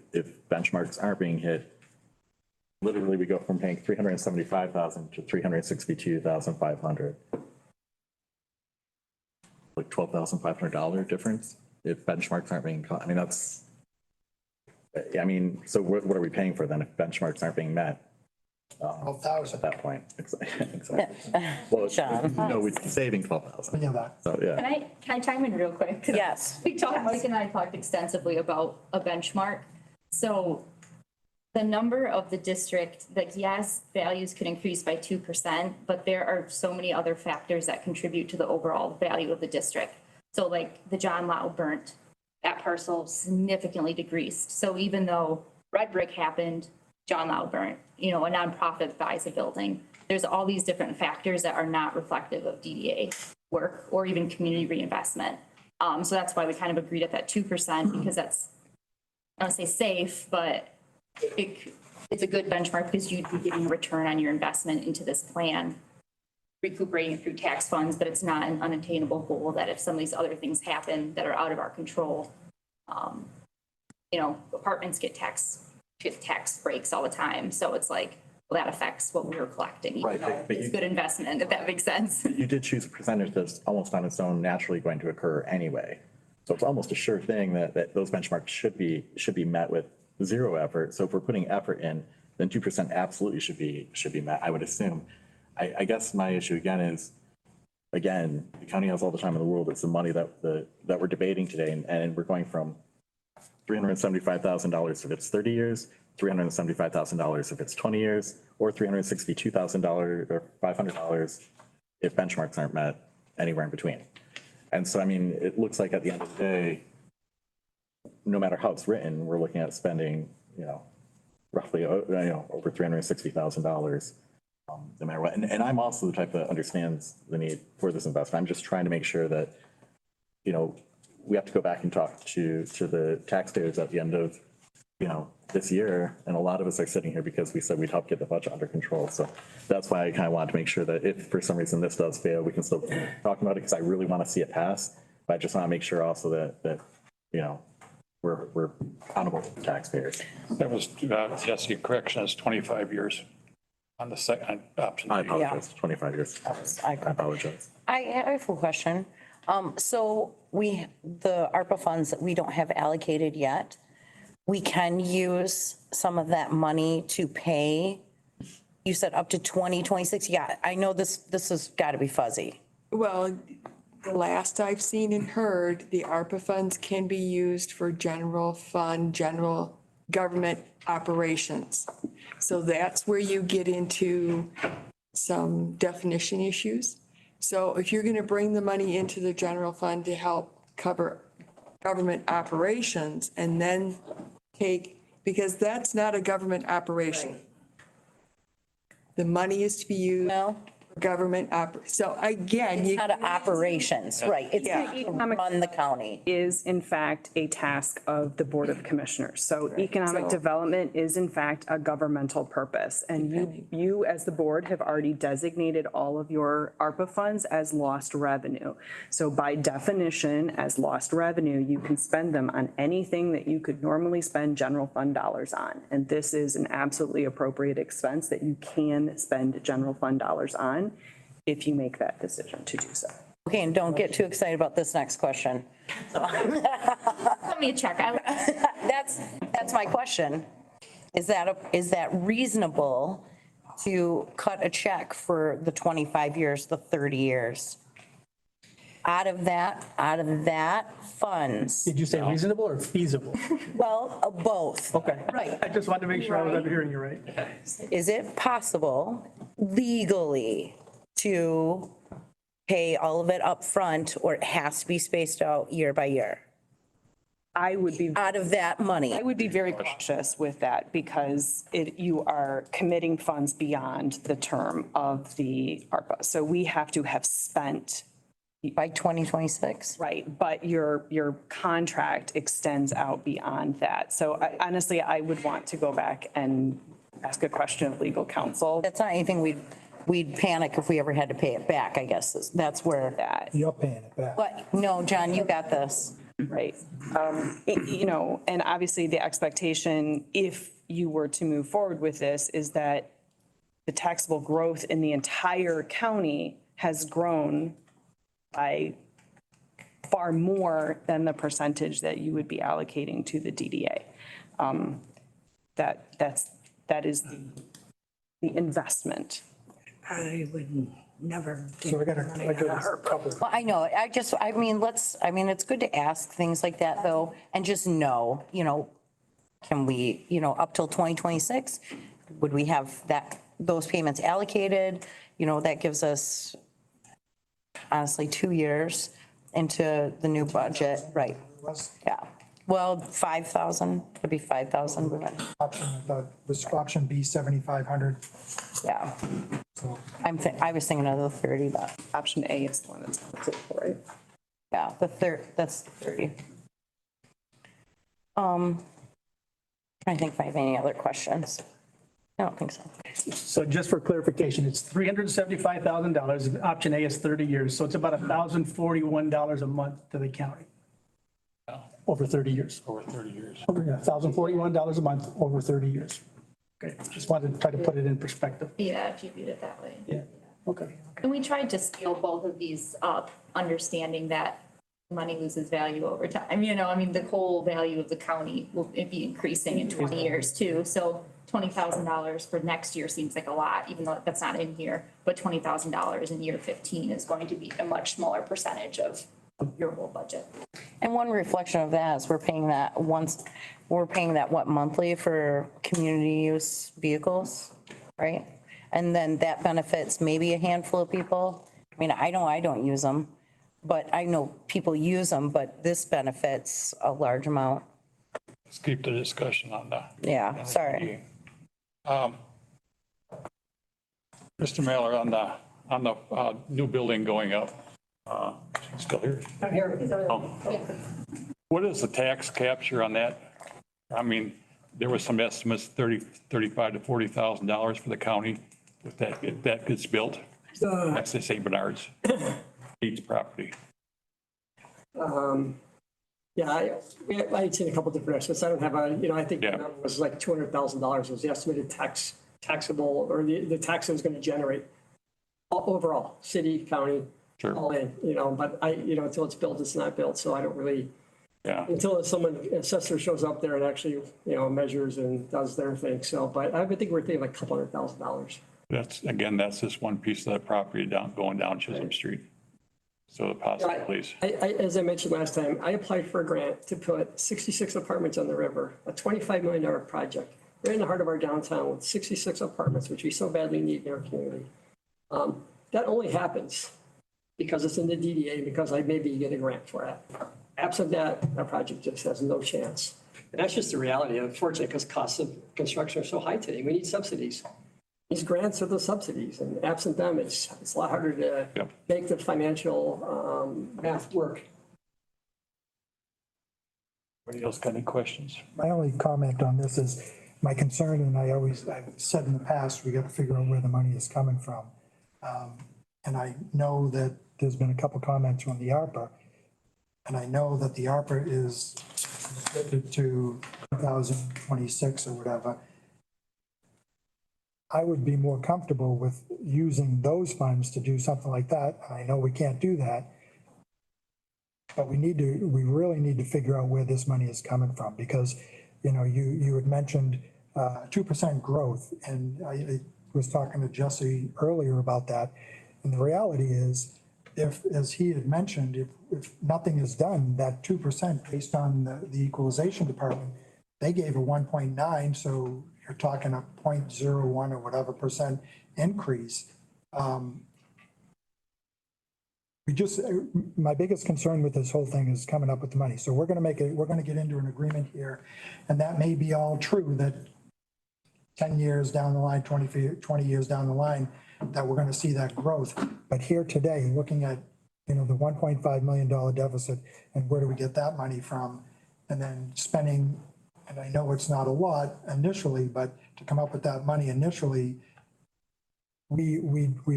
benchmarks aren't being hit, literally we go from paying $375,000 to $362,500. Like $12,500 difference if benchmarks aren't being caught. So what are we paying for then if benchmarks aren't being met? 12,000 at that point. Exactly. Well, John. We'd be saving 12,000. So, yeah. Can I chime in real quick? Yes. Mike and I talked extensively about a benchmark. So the number of the district, yes, values could increase by 2%, but there are so many other factors that contribute to the overall value of the district. So like the John Lau burnt, that parcel significantly decreased. So even though Red Brick happened, John Lau burnt, a nonprofit buys a building. There's all these different factors that are not reflective of DDA work or even community reinvestment. So that's why we kind of agreed at that 2% because that's, I don't say safe, but it's a good benchmark because you'd be getting a return on your investment into this plan, recuperating through tax funds, but it's not an unattainable goal that if some of these other things happen that are out of our control, apartments get tax breaks all the time. So it's like, well, that affects what we were collecting, even though it's good investment, if that makes sense. You did choose a percentage that's almost on its own naturally going to occur anyway. So it's almost a sure thing that those benchmarks should be met with zero effort. So if we're putting effort in, then 2% absolutely should be met, I would assume. I guess my issue again, the county has all the time in the world. It's the money that we're debating today, and we're going from $375,000 if it's 30 years, $375,000 if it's 20 years, or $362,000 or $500 if benchmarks aren't met anywhere in between. And so, it looks like at the end of the day, no matter how it's written, we're looking at spending, roughly, over $360,000. No matter what. And I'm also the type that understands the need for this investment. I'm just trying to make sure that, we have to go back and talk to the taxpayers at the end of, this year. And a lot of us are sitting here because we said we'd help get the budget under control. So that's why I kind of wanted to make sure that if for some reason this does fail, we can still talk about it because I really want to see it pass. But I just want to make sure also that we're accountable to the taxpayers. That was, Jesse, correction, is 25 years on the second option. I apologize, 25 years. I apologize. I have a full question. So the ARPA funds that we don't have allocated yet, we can use some of that money to pay, you said up to 2026. Yeah, I know this has got to be fuzzy. Well, the last I've seen and heard, the ARPA funds can be used for general government operations. So that's where you get into some definition issues. So if you're going to bring the money into the general fund to help cover government operations and then because that's not a government operation. The money is to be used for government so again. It's not operations, right? It's Yeah. economic on the county. Is in fact a task of the Board of Commissioners. So economic So- development is in fact a governmental purpose. And you as the board have already designated all of your ARPA funds as lost revenue. So by definition, as lost revenue, you can spend them on anything that you could normally spend general fund dollars on. And this is an absolutely appropriate expense that you can spend general fund dollars on if you make that decision to do so. Okay, and don't get too excited about this next question. Let me check. That's my question. Is that reasonable to cut a check for the 25 years, the 30 years? Out of that funds? Did you say reasonable or feasible? Well, both. Okay. Right. I just wanted to make sure I was hearing you right. Is it possible legally to pay all of it up front, or it has to be spaced out year by year? I would be. Out of that money? I would be very cautious with that because you are committing funds beyond the term of the ARPA. So we have to have spent. By 2026? Right, but your contract extends out beyond that. So honestly, I would want to go back and ask a question of legal counsel. That's not anything we'd panic if we ever had to pay it back, I guess. That's where. You're paying it back. But, no, John, you got this. Right. And obviously the expectation, if you were to move forward with this, is that the taxable growth in the entire county has grown by far more than the percentage that you would be allocating to the DDA. That is the investment. I would never. So we got a couple. Well, I know, it's good to ask things like that though, and just know, can we, up till 2026, would we have those payments allocated? That gives us honestly 2 years into the new budget, right? Yeah. Well, 5,000, could be 5,000. Was option B 7,500? Yeah. So I was thinking of the 30, but option A is the one that's right? Yeah, that's 30. Trying to think if I have any other questions. I don't think so. So just for clarification, it's $375,000. Option A is 30 years. So it's about $1,041 a month to the county. Over 30 years. Over 30 years. $1,041 a month over 30 years. Okay, just wanted to try to put it in perspective. Yeah, if you viewed it that way. Yeah, okay. And we tried to scale both of these up, understanding that money loses value over time. The whole value of the county will be increasing in 20 years too. So $20,000 for next year seems like a lot, even though that's not in here. But $20,000 in year 15 is going to be a much smaller percentage of your whole budget. And one reflection of that is we're paying that monthly for community use vehicles, right? And then that benefits maybe a handful of people. I know I don't use them, but I know people use them, but this benefits a large amount. Let's keep the discussion on that. Yeah, sorry. Mr. Mailer, on the new building going up, still here? I'm here. Oh. What is the tax capture on that? There was some estimates, $35,000 to $40,000 for the county if that gets built. That's the St. Bernard's, Eats property. Yeah, I'd seen a couple different estimates. I don't have I think the number was like $200,000 was the estimated taxable, or the tax it was going to generate overall, city, county, all in, but until it's built, it's not built. So I don't really, until assessor shows up there and actually, measures and does their thing. So, but I would think we're thinking like a couple $100,000. That's just one piece of that property going down Chisholm Street. So the possibilities. As I mentioned last time, I applied for a grant to put 66 apartments on the river, a $25 million project, right in the heart of our downtown with 66 apartments, which we so badly need in our community. That only happens because it's in the DDA, because I maybe get a grant for it. Absent that project just has no chance. And that's just the reality, unfortunately, because costs of construction are so high today. We need subsidies. These grants are the subsidies, and absent them, it's a lot harder to Yep. make the financial math work. Anybody else got any questions? My only comment on this is my concern, and I've said in the past, we got to figure out where the money is coming from. And I know that there's been a couple comments on the ARPA, and I know that the ARPA is restricted to 2026 or whatever. I would be more comfortable with using those funds to do something like that. I know we can't do that. But we really need to figure out where this money is coming from, because, you know, you had mentioned 2% growth, and I was talking to Jesse earlier about that. And the reality is, if, as he had mentioned, if nothing is done, that 2% based on the equalization department, they gave a 1.9, so you're talking a 0.01 or whatever percent increase. My biggest concern with this whole thing is coming up with the money. So we're gonna get into an agreement here, and that may be all true, that 10 years down the line, 20 years down the line, that we're gonna see that growth. But here today, looking at, you know, the $1.5 million deficit, and where do we get that money from? And then spending, and I know it's not a lot initially, but to come up with that money initially, we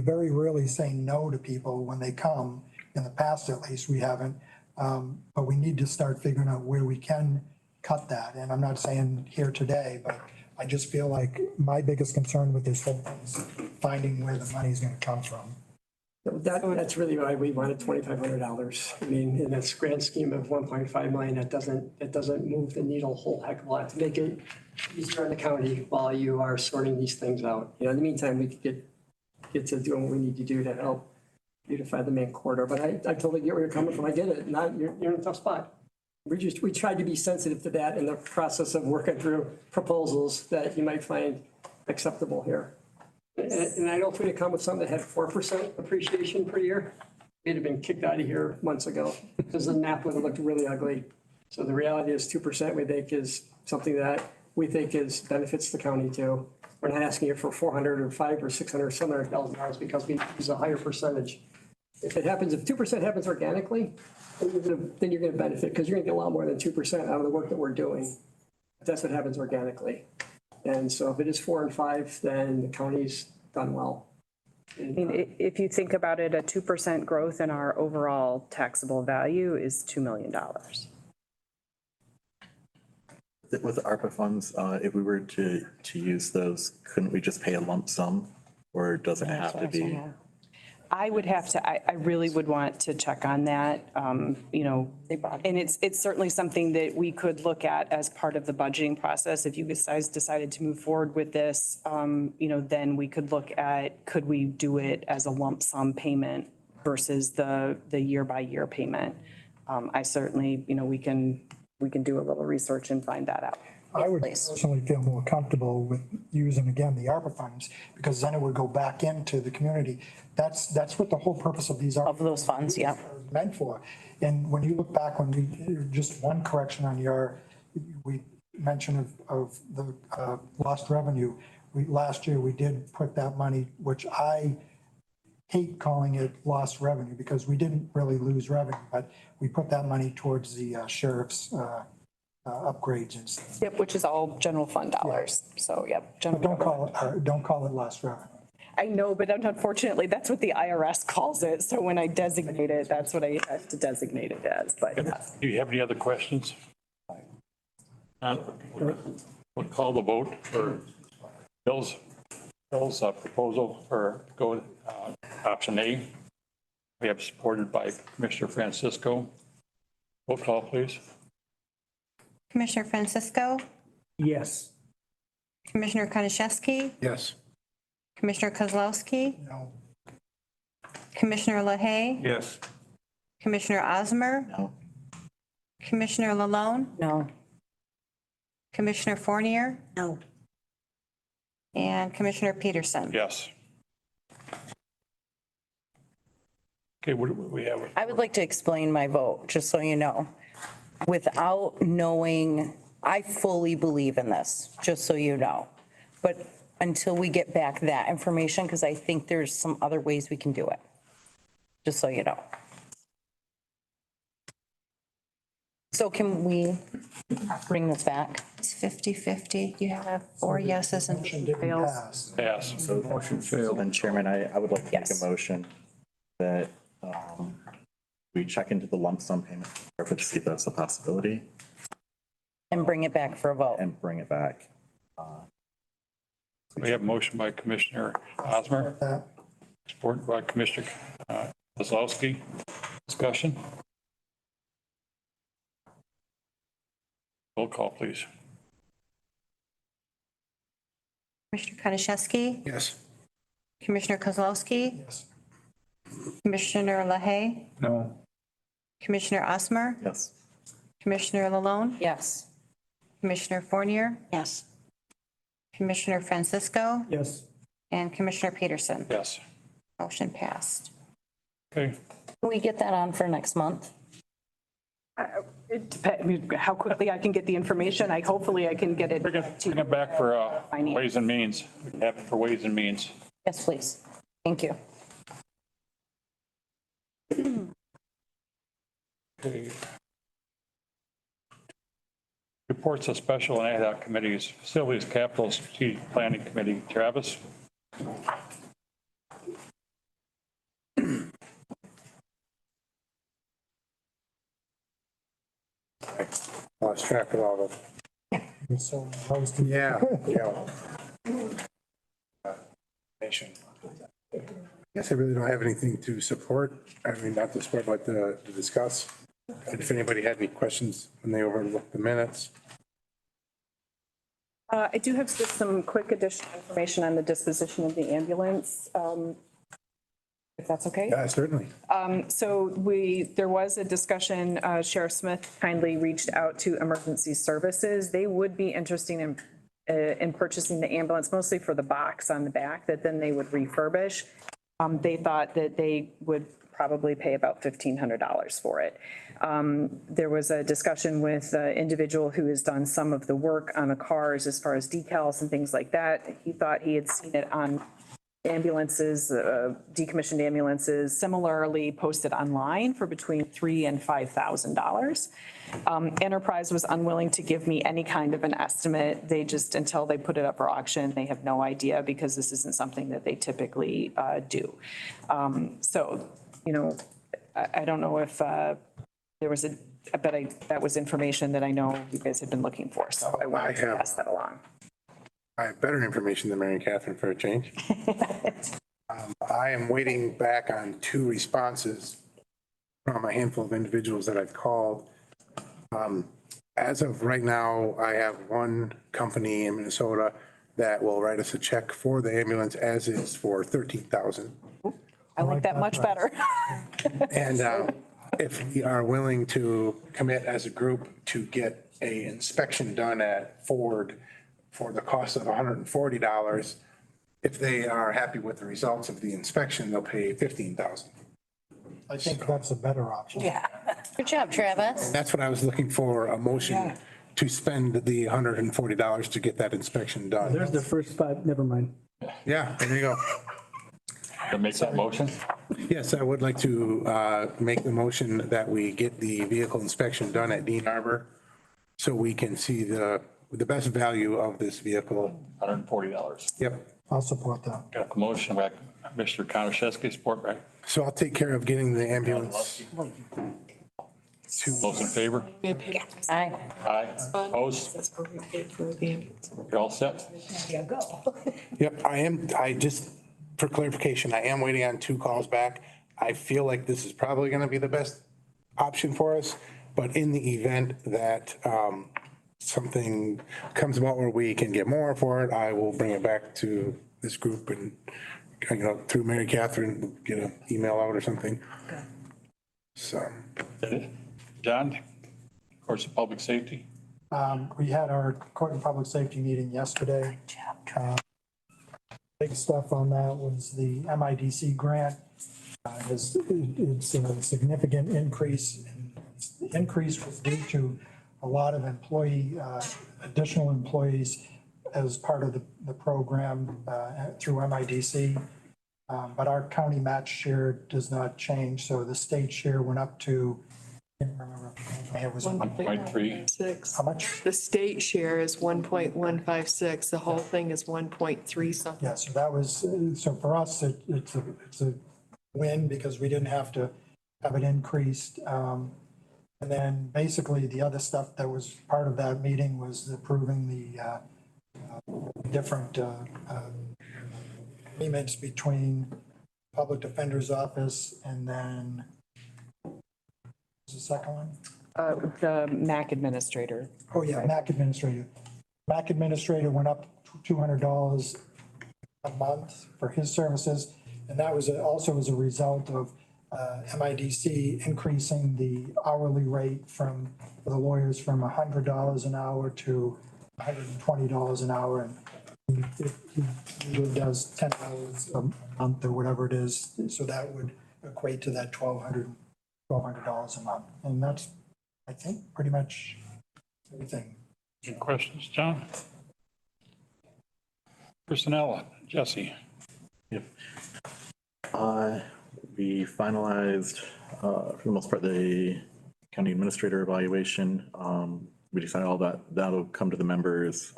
very rarely say no to people when they come. In the past, at least, we haven't. But we need to start figuring out where we can cut that. And I'm not saying here today, but I just feel like my biggest concern with this whole thing is finding where the money's gonna come from. That's really why we wanted $2,500. I mean, in this grand scheme of 1.5 million, it doesn't move the needle a whole heck of a lot to make it easier on the county while you are sorting these things out. You know, in the meantime, we could get to doing what we need to do to help beautify the main corridor. But I totally get where you're coming from. I get it. You're in a tough spot. We tried to be sensitive to that in the process of working through proposals that you might find acceptable here. And I don't think it come with something that had 4% appreciation per year. It'd have been kicked out of here months ago because the map would have looked really ugly. So the reality is 2% we think is something that we think benefits the county too. We're not asking you for 400 or 500 or 600 or $700,000 because we use a higher percentage. If 2% happens organically, then you're going to benefit because you're going to get a lot more than 2% out of the work that we're doing. That's what happens organically. And so if it is 4 and 5, then the county's done well. I mean, if you think about it, a 2% growth in our overall taxable value is $2 million. With the ARPA funds, if we were to use those, couldn't we just pay a lump sum? Or does it have to be? I would have to, I really would want to check on that, you know, and it's certainly something that we could look at as part of the budgeting process. If you guys decided to move forward with this, you know, then we could look at, could we do it as a lump sum payment versus the year by year payment? I certainly, you know, we can do a little research and find that out. I would personally feel more comfortable with using, again, the ARPA funds, because then it would go back into the community. That's what the whole purpose of these are. Of those funds, yeah. Meant for. And when you look back, just one correction on we mentioned of the lost revenue. Last year, we did put that money, which I hate calling it lost revenue because we didn't really lose revenue, but we put that money towards the sheriff's upgrades and stuff. Yep, which is all general fund dollars. So, yep. But don't call it lost revenue. I know, but unfortunately, that's what the IRS calls it. So when I designate it, that's what I have to designate it as, but yes. Do you have any other questions? We'll call the vote for Bill's proposal for option A. We have supported by Commissioner Francisco. Roll call, please. Commissioner Francisco, Yes. Commissioner Konashevsky, Yes. Commissioner Kozlowski, No. Commissioner LaHaye, Yes. Commissioner Osmer, No. Commissioner Lalone, No. Commissioner Fournier, No. and Commissioner Peterson. Yes. Okay, what do we have? I would like to explain my vote, just so you know. Without knowing, I fully believe in this, just so you know. But until we get back that information, because I think there's some other ways we can do it. Just so you know. So can we bring this back? It's 50-50. You have 4 yeses and Motion didn't pass. Pass. So motion failed. Then Chairman, I would like to make Yes. a motion that we check into the lump sum payment to see if that's a possibility And bring it back for a vote. and bring it back. We have a motion by Commissioner Osmer, That, supported by Commissioner Kozlowski. Discussion? Roll call, please. Commissioner Konashevsky, Yes. Commissioner Kozlowski, yes. Commissioner LaHaye, No. Commissioner Osmer, Yes. Commissioner Lalone, Yes. Commissioner Fournier, Yes. Commissioner Francisco, Yes. and Commissioner Peterson. Yes. Motion passed. Okay. Can we get that on for next month? It depends how quickly I can get the information. Hopefully I can get it. Bring it back for Ways and Means. We can have it for Ways and Means. Yes, please. Thank you. Okay. Reports of special and ad hoc committees, Facilities Capital Strategic Planning Committee. Travis? Lost track of all So, those two- yeah. Nation. I guess I really don't have anything to support. I mean, not to support, but to discuss. And if anybody had any questions when they overlooked the minutes. I do have just some quick additional information on the disposition of the ambulance, if that's okay. Yeah, certainly. So there was a discussion, Sheriff Smith kindly reached out to Emergency Services. They would be interested in purchasing the ambulance, mostly for the box on the back that then they would refurbish. They thought that they would probably pay about $1,500 for it. There was a discussion with an individual who has done some of the work on the cars as far as decals and things like that. He thought he had seen it on ambulances, decommissioned ambulances, similarly posted online for between $3,000 and $5,000. Enterprise was unwilling to give me any kind of an estimate. They just, until they put it up for auction, they have no idea because this isn't something that they typically do. So, you know, I don't know if there was that was information that I know you guys had been looking for. So I wanted to pass that along. I have better information than Mary Catherine for a change. I am waiting back on 2 responses from a handful of individuals that I've called. As of right now, I have one company in Minnesota that will write us a check for the ambulance as is for $13,000. I like that much better. And if we are willing to commit as a group to get a inspection done at Ford for the cost of $140, if they are happy with the results of the inspection, they'll pay $15,000. I think that's a better option. Yeah. Good job, Travis. That's what I was looking for, a motion to spend the $140 to get that inspection done. There's the first 5, never mind. Yeah, there you go. To make that motion? Yes, I would like to make the motion that we get the vehicle inspection done at Dean Arbor so we can see the best value of this vehicle. $140. Yep. I'll support that. Got a motion by Mr. Konashevsky, support by So I'll take care of getting the ambulance. those in favor? Aye. Aye. Opposed? That's where we paid for the ambulance. You're all set? Yep, I just, for clarification, I am waiting on 2 calls back. I feel like this is probably going to be the best option for us, but in the event that something comes about where we can get more for it, I will bring it back to this group and, you know, through Mary Catherine, get an email out or something. So. John, course of public safety? We had our court and public safety meeting yesterday. Big stuff on that was the MIDC grant. It's a significant increase. The increase was due to a lot of additional employees as part of the program through MIDC. But our county match share does not change, so the state share went up to, I can't remember, it was 1.3. How much? The state share is 1.156. The whole thing is 1.3 something. Yeah, so that was, so for us, it's a win because we didn't have to have it increased. And then basically the other stuff that was part of that meeting was approving the different agreements between Public Defender's Office and then, what's the second one? The MAC administrator. Oh, yeah, MAC Administrator. MAC Administrator went up $200 a month for his services. And that was also as a result of MIDC increasing the hourly rate for the lawyers from $100 an hour to $120 an hour. And he usually does 10 hours a month or whatever it is. So that would equate to that $1,200 a month. And that's, I think, pretty much everything. Any questions, John? Personnel, Jesse. Yep. We finalized, for the most part, the county administrator evaluation. We decided all that, that'll come to the members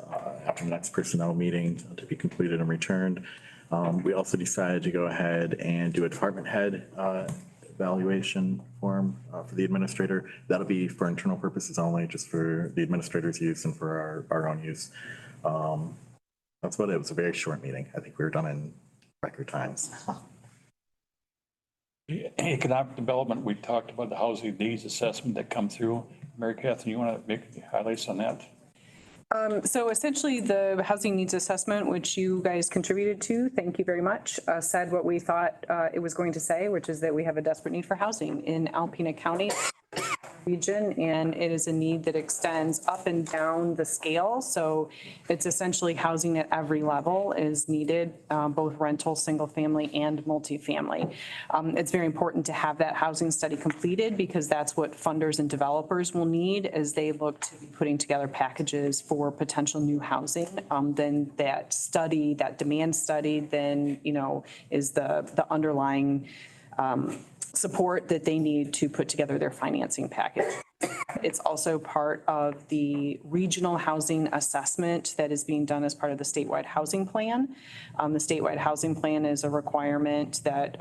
after the next personnel meeting to be completed and returned. We also decided to go ahead and do a department head evaluation form for the administrator. That'll be for internal purposes only, just for the administrator's use and for our own use. That's about it. It was a very short meeting. I think we were done in record times. Economic development, we talked about the housing needs assessment that come through. Mary Catherine, you want to make highlights on that? So essentially, the housing needs assessment, which you guys contributed to, thank you very much, said what we thought it was going to say, which is that we have a desperate need for housing in Alpena County region, and it is a need that extends up and down the scale. So it's essentially housing at every level is needed, both rental, single family, and multifamily. It's very important to have that housing study completed because that's what funders and developers will need as they look to be putting together packages for potential new housing. Then that study, that demand study, then, is the underlying support that they need to put together their financing package. It's also part of the regional housing assessment that is being done as part of the statewide housing plan. The statewide housing plan is a requirement that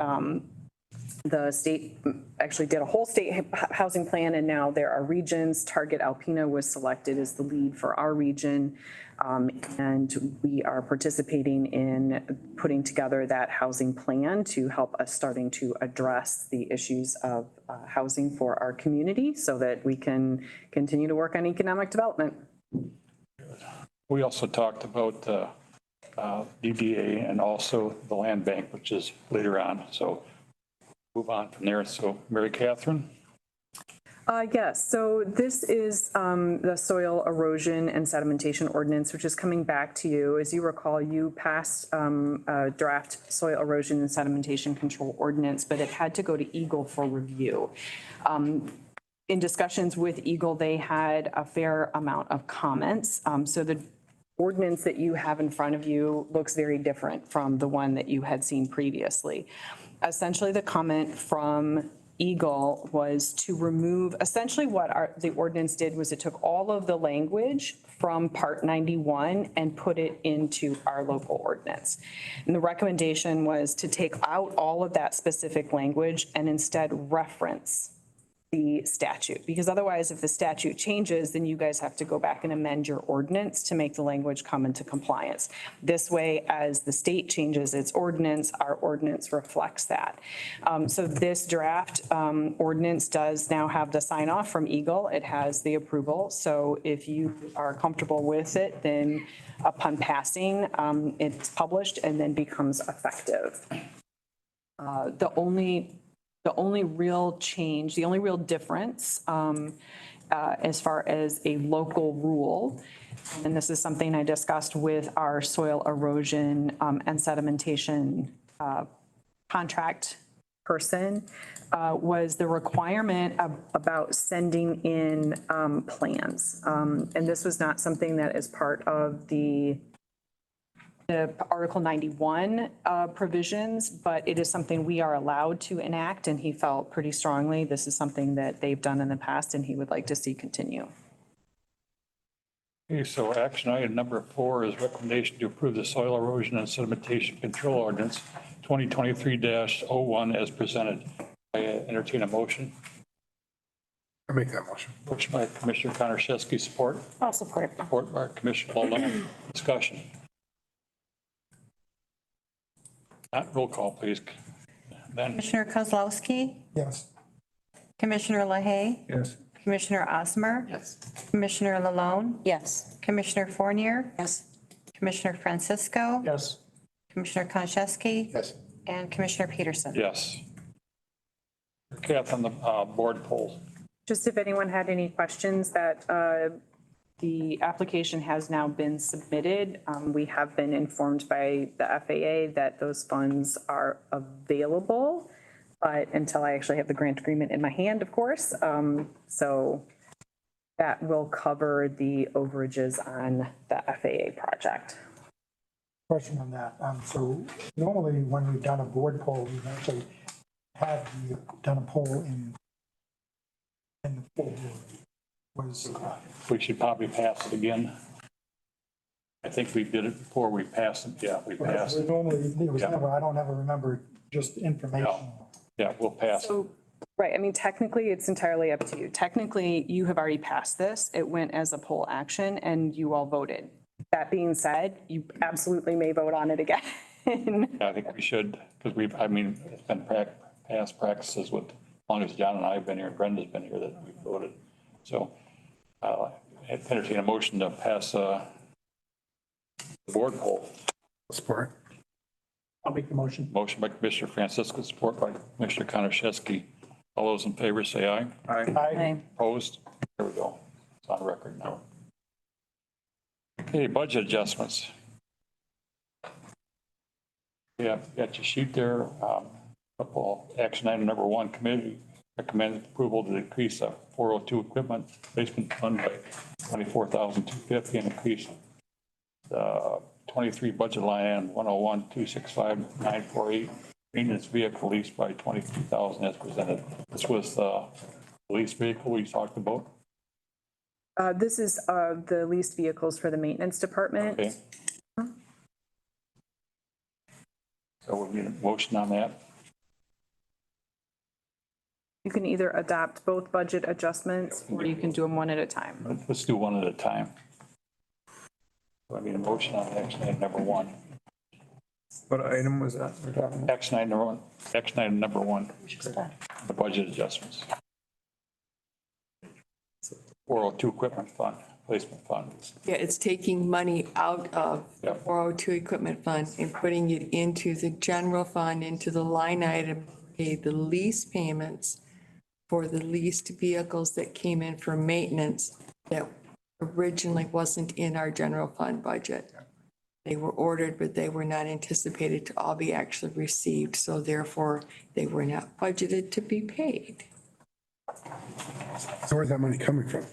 the state actually did a whole state housing plan, and now there are regions. Target Alpena was selected as the lead for our region. And we are participating in putting together that housing plan to help us starting to address the issues of housing for our community so that we can continue to work on economic development. We also talked about DDA and also the land bank, which is later on. So move on from there. So Mary Catherine. Yes, so this is the soil erosion and sedimentation ordinance, which is coming back to you. As you recall, you passed a draft soil erosion and sedimentation control ordinance, but it had to go to Eagle for review. In discussions with Eagle, they had a fair amount of comments. So the ordinance that you have in front of you looks very different from the one that you had seen previously. Essentially, the comment from Eagle was to remove, essentially what the ordinance did was it took all of the language from Part 91 and put it into our local ordinance. And the recommendation was to take out all of that specific language and instead reference the statute, because otherwise if the statute changes, then you guys have to go back and amend your ordinance to make the language come into compliance. This way, as the state changes its ordinance, our ordinance reflects that. So this draft ordinance does now have the sign off from Eagle. It has the approval. So if you are comfortable with it, then upon passing, it's published and then becomes effective. The only real change, the only real difference as far as a local rule, and this is something I discussed with our soil erosion and sedimentation contract person, was the requirement about sending in plans. And this was not something that is part of the the Article 91 provisions, but it is something we are allowed to enact, and he felt pretty strongly this is something that they've done in the past and he would like to see continue. Okay, so action item number 4 is recommendation to approve the soil erosion and sedimentation control ordinance 2023-01 as presented. I entertain a motion. I make that motion. Motion by Commissioner Konarski, support. I'll support. Support by Commissioner Waldo. Discussion. Not roll call, please. Ben? Commissioner Kozlowski, Yes. Commissioner LaHaye, Yes. Commissioner Osmer, Yes. Commissioner Lalone, Yes. Commissioner Fournier, Yes. Commissioner Francisco, Yes. Commissioner Konchesky, Yes. and Commissioner Peterson. Yes. Kath on the board poll. Just if anyone had any questions, that the application has now been submitted. We have been informed by the FAA that those funds are available, but until I actually have the grant agreement in my hand, of course. So that will cover the overages on the FAA project. Question on that. So normally when we've done a board poll, we've actually done a poll in the full board. We should probably pass it again. I think we did it before we passed it. Yeah, we passed it. Normally, it was Yeah. never, I don't ever remember just information. Yeah, we'll pass it. So, right, I mean, technically, it's entirely up to you. Technically, you have already passed this. It went as a poll action and you all voted. That being said, you absolutely may vote on it again. Yeah, I think we should, because it's been past practices with, as long as John and I have been here and Brenda's been here, that we voted. So entertain a motion to pass the board poll. Support. I'll make the motion. Motion by Commissioner Francisco, support by Commissioner Konarski. All those in favor say aye. Aye. Opposed? There we go. It's on record now. Okay, budget adjustments. Yeah, got your sheet there. Couple, action item number 1, committee recommends approval to decrease the 402 equipment replacement fund by $24,250 and increase the 23 budget line item 101-265-948 maintenance vehicle lease by $23,000 as presented. This was the lease vehicle we talked about. This is the leased vehicles for the maintenance department. Okay. So we'll need a motion on that. You can either adopt both budget adjustments or you can do them one at a time. Let's do one at a time. So I need a motion on action item number 1. What item was that? Action item number 1, action item number 1, the budget adjustments. 402 equipment fund, placement fund. Yeah, it's taking money out of the Yep. 402 equipment fund and putting it into the general fund, into the line item, pay the lease payments for the leased vehicles that came in for maintenance that originally wasn't in our general fund budget. They were ordered, but they were not anticipated to all be actually received, so therefore they were not budgeted to be paid. So where's that money coming from?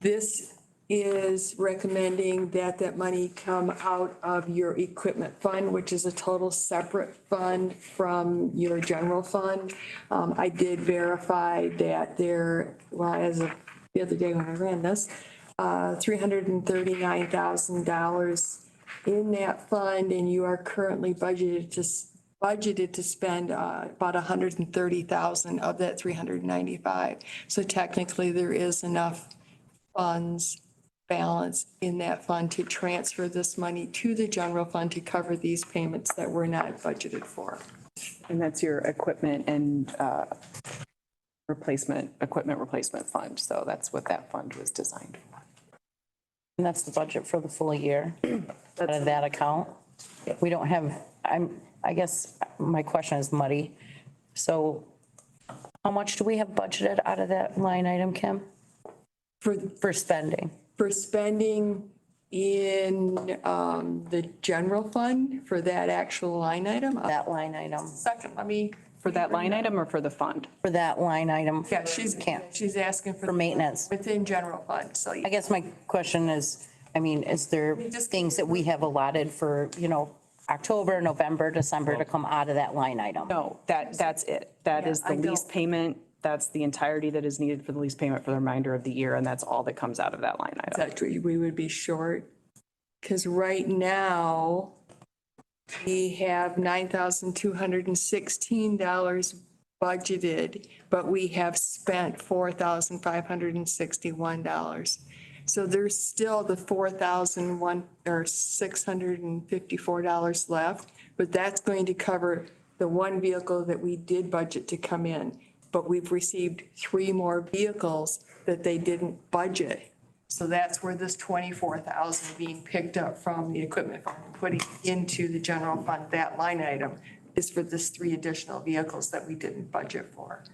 This is recommending that that money come out of your equipment fund, which is a total separate fund from your general fund. I did verify that there, well, as of the other day when I ran this, $339,000 in that fund, and you are currently budgeted to spend about 130,000 of that 395. So technically, there is enough funds balance in that fund to transfer this money to the general fund to cover these payments that were not budgeted for. And that's your equipment and equipment replacement fund. So that's what that fund was designed for. And that's the budget for the full year out of that account. We don't have, I guess my question is muddy. So how much do we have budgeted out of that line item, Kim? For spending? For spending in the general fund for that actual line item. That line item. Second, let me. For that line item or for the fund? For that line item. Yeah, she's asking for maintenance. Within general fund, so. I guess my question is, I mean, is there things that we have allotted for, October, November, December to come out of that line item? No, that's it. That is the lease payment. That's the entirety that is needed for the lease payment for the remainder of the year, and that's all that comes out of that line item. Exactly, we would be short. Because right now, we have $9,216 budgeted, but we have spent $4,561. So there's still the $4,001 or $654 left, but that's going to cover the one vehicle that we did budget to come in. But we've received 3 more vehicles that they didn't budget. So that's where this 24,000 being picked up from the equipment fund and putting into the general fund, that line item is for this 3 additional vehicles that we didn't budget for.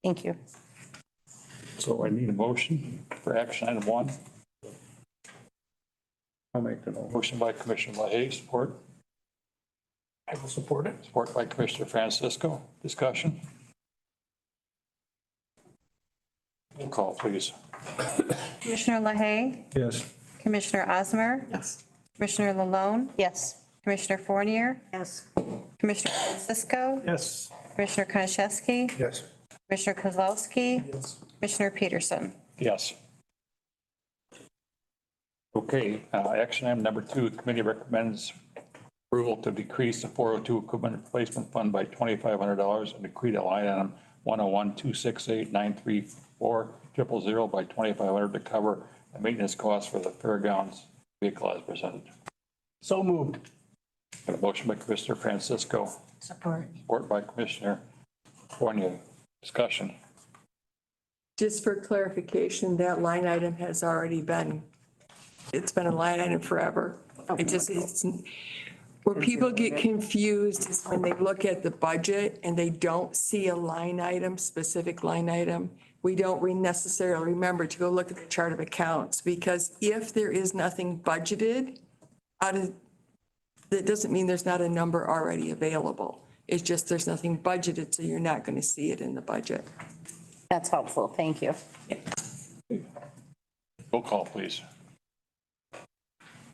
Thank you. So I need a motion for action item 1. I'll make the motion. Motion by Commissioner LaHaye, support. I will support it. Support by Commissioner Francisco. Discussion. Roll call, please. Commissioner LaHaye, Yes. Commissioner Osmer, Yes. Commissioner Lalone, Yes. Commissioner Fournier, Yes. Commissioner Francisco, Yes. Commissioner Konchesky, Yes. Commissioner Kozlowski, Yes. Commissioner Peterson. Yes. Okay, action item number 2, the committee recommends approval to decrease the 402 equipment replacement fund by $2,500 and decrease the line item 101-268-934-000 by $2,500 to cover the maintenance costs for the fairgrounds vehicle as presented. So moved. Got a motion by Commissioner Francisco, Support. support by Commissioner Fournier. Discussion. Just for clarification, that line item has already been, it's been a line item forever. Where people get confused is when they look at the budget and they don't see a line item, specific line item. We don't necessarily remember to go look at the chart of accounts, because if there is nothing budgeted that doesn't mean there's not a number already available. It's just there's nothing budgeted, so you're not going to see it in the budget. That's helpful. Thank you. Roll call, please.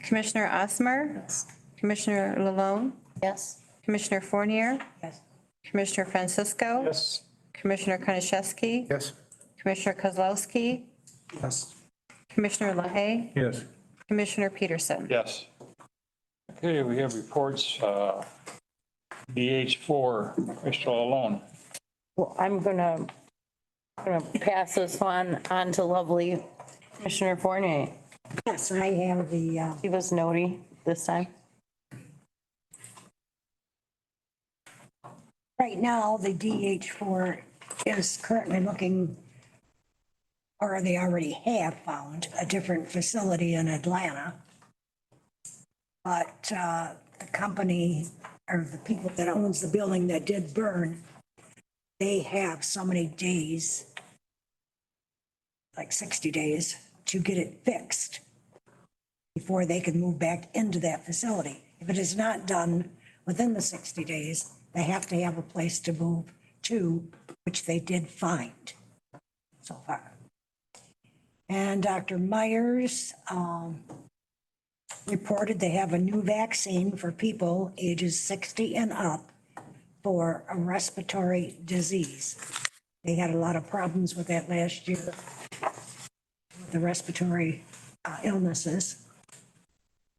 Commissioner Osmer, Yes. Commissioner Lalone, Yes. Commissioner Fournier, Yes. Commissioner Francisco, Yes. Commissioner Konchesky, Yes. Commissioner Kozlowski, Yes. Commissioner LaHaye, Yes. Commissioner Peterson. Yes. Okay, we have reports, DH4, Commissioner Lalone. Well, I'm gonna pass this one on to lovely Commissioner Fournier. Yes, I have the, He was notary this time. right now, the DH4 is currently looking, or they already have found a different facility in Atlanta. But the company, or the people that owns the building that did burn, they have so many days, like 60 days, to get it fixed before they can move back into that facility. If it is not done within the 60 days, they have to have a place to move to, which they did find so far. And Dr. Myers reported they have a new vaccine for people ages 60 and up for a respiratory disease. They had a lot of problems with that last year, with the respiratory illnesses.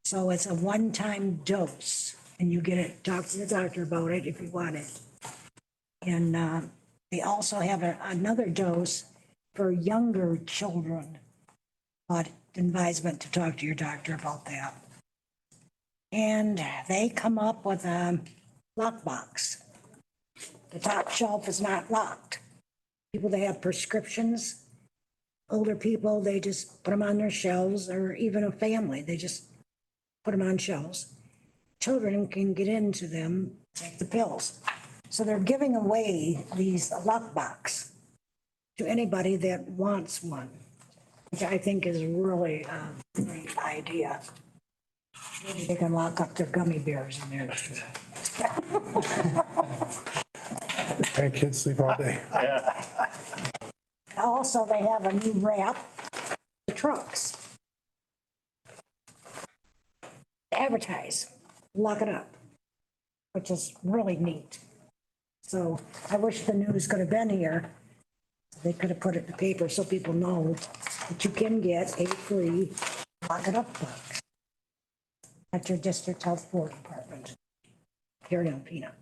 So it's a one-time dose, and you get it, talk to the doctor about it if you want it. And they also have another dose for younger children, but advisement to talk to your doctor about that. And they come up with a lockbox. The top shelf is not locked. People that have prescriptions, older people, they just put them on their shelves, or even a family, they just put them on shelves. Children can get into them, take the pills. So they're giving away these lockbox to anybody that wants one, which I think is really a great idea. Maybe they can lock up their gummy bears in there. And kids sleep all day. Also, they have a new wrap, the trucks. advertise, lock it up, which is really neat. So I wish the news could have been here. They could have put it in the paper so people know that you can get a free lock it up box at your district health board department here in Alpena.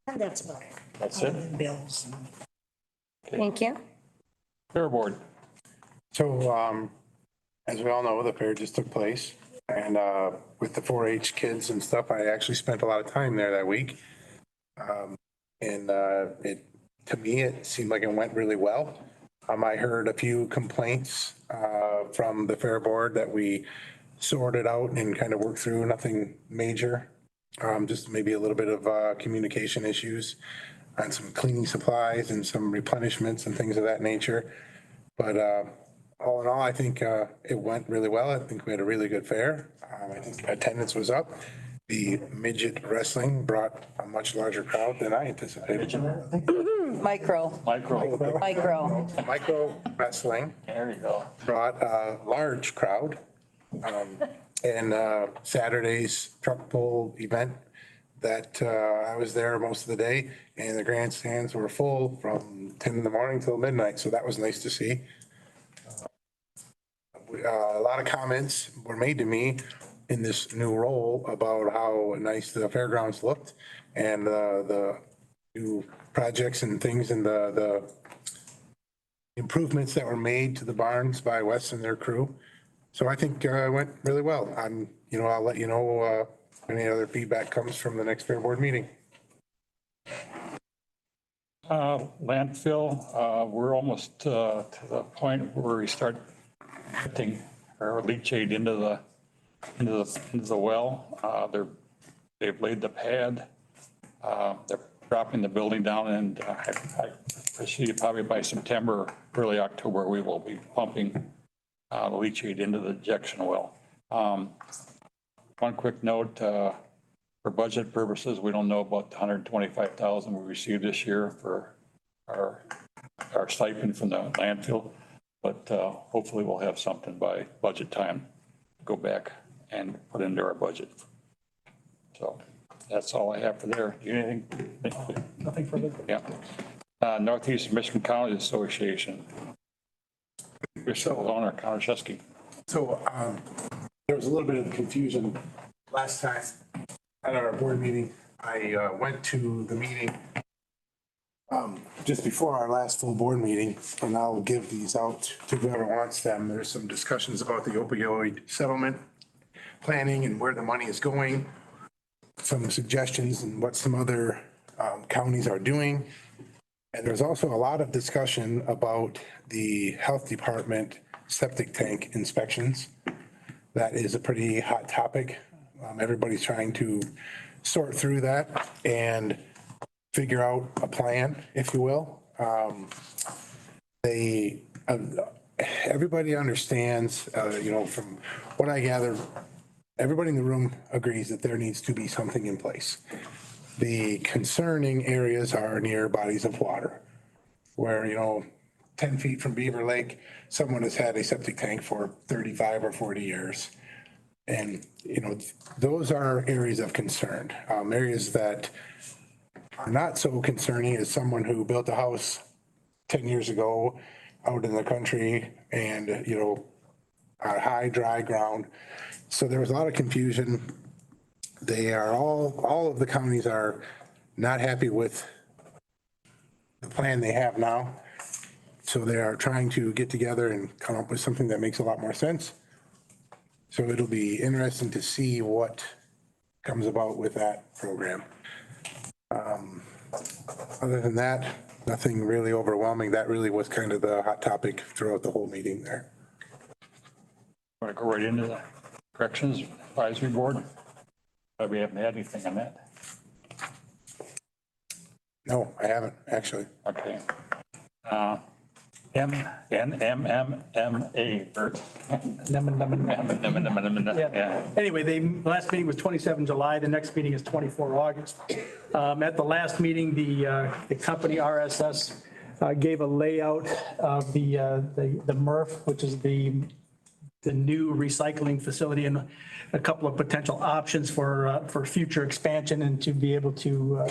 And that's about it. That's Other it? than bills. Thank you. Fair board. So, as we all know, the fair just took place, and with the 4-H kids and stuff, I actually spent a lot of time there that week. And to me, it seemed like it went really well. I heard a few complaints from the fair board that we sorted out and kind of worked through, nothing major. Just maybe a little bit of communication issues on some cleaning supplies and some replenishments and things of that nature. But all in all, I think it went really well. I think we had a really good fair. I think attendance was up. The midget wrestling brought a much larger crowd than I anticipated. Micro Wrestling. There you go. Brought a large crowd. And Saturday's truck pull event that I was there most of the day, and the grandstands were full from 10 in the morning till midnight. So that was nice to see. A lot of comments were made to me in this new role about how nice the fairgrounds looked and the new projects and things and the improvements that were made to the barns by Wes and their crew. So I think it went really well. I'll let you know if any other feedback comes from the next fair board meeting. Landfill, we're almost to the point where we start getting our leachate into the well. They've laid the pad. They're dropping the building down, and I foresee probably by September, early October, we will be pumping the leachate into the injection well. One quick note, for budget purposes, we don't know about the $125,000 we received this year for our stipend from the landfill, but hopefully we'll have something by budget time to go back and put into our budget. So that's all I have for there. Do you have anything? Nothing further. Yeah. Northeast Michigan County Association. Bishop Owner Konishevsky. So there was a little bit of confusion last time at our board meeting. I went to the meeting just before our last full board meeting, and I'll give these out to whoever wants them. There's some discussions about the opioid settlement planning and where the money is going, some suggestions and what some other counties are doing. And there's also a lot of discussion about the health department septic tank inspections. That is a pretty hot topic. Everybody's trying to sort through that and figure out a plan, if you will. Everybody understands, from what I gather, everybody in the room agrees that there needs to be something in place. The concerning areas are near bodies of water where, 10 feet from Beaver Lake, someone has had a septic tank for 35 or 40 years. And, those are areas of concern. Areas that are not so concerning is someone who built a house 10 years ago out in the country and, on high, dry ground. So there was a lot of confusion. They are all of the counties are not happy with the plan they have now. So they are trying to get together and come up with something that makes a lot more sense. So it'll be interesting to see what comes about with that program. Other than that, nothing really overwhelming. That really was kind of the hot topic throughout the whole meeting there. Want to go right into the corrections advisory board? We haven't had anything on that. No, I haven't, actually. Okay. NMMMA, Bert. Yeah. Anyway, the last meeting was 27 July. The next meeting is 24 August. At the last meeting, the company RSS gave a layout of the MRF, which is the the new recycling facility and a couple of potential options for future expansion and to be able to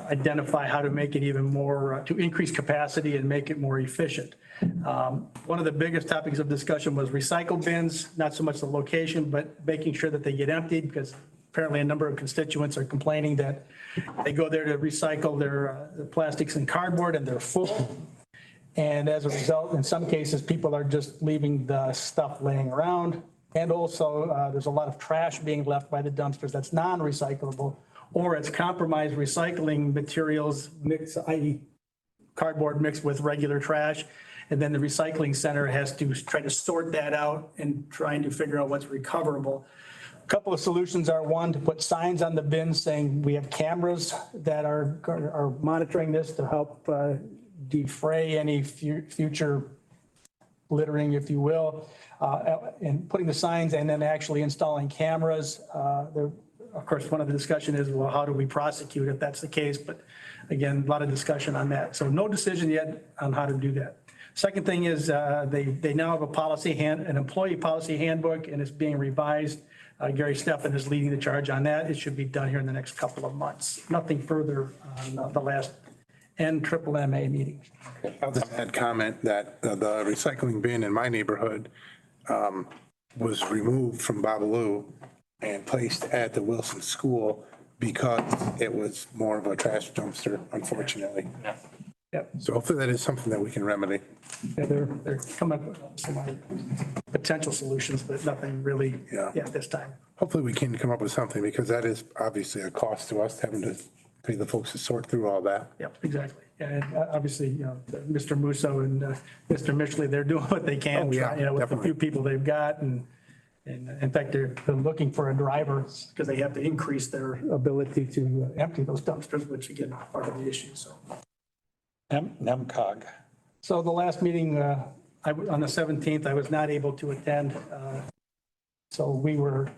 identify how to make it even more, to increase capacity and make it more efficient. One of the biggest topics of discussion was recycle bins, not so much the location, but making sure that they get emptied, because apparently a number of constituents are complaining that they go there to recycle their plastics and cardboard and they're full. And as a result, in some cases, people are just leaving the stuff laying around. And also, there's a lot of trash being left by the dumpsters that's non-recyclable, or it's compromised recycling materials mixed, i.e. cardboard mixed with regular trash. And then the recycling center has to try to sort that out and trying to figure out what's recoverable. A couple of solutions are, one, to put signs on the bins saying we have cameras that are monitoring this to help defray any future littering, if you will, and putting the signs and then actually installing cameras. Of course, one of the discussion is, well, how do we prosecute if that's the case? But again, a lot of discussion on that. So no decision yet on how to do that. Second thing is they now have an employee policy handbook, and it's being revised. Gary Steffen is leading the charge on that. It should be done here in the next couple of months. Nothing further on the last NMMA meetings. I'll just add comment that the recycling bin in my neighborhood was removed from Babalu and placed at the Wilson School because it was more of a trash dumpster, unfortunately. Yep. So hopefully that is something that we can remedy. Yeah, they're coming up with some potential solutions, but nothing really at this time. Hopefully we can come up with something, because that is obviously a cost to us, having to pay the folks to sort through all that. Yep, exactly. And obviously, Mr. Musso and Mr. Mishley, they're doing what they can, with the few people they've got. And in fact, they're looking for a driver because they have to increase their ability to empty those dumpsters, which again, is part of the issue, so. NEMCOG. So the last meeting, on the 17th, I was not able to attend. So the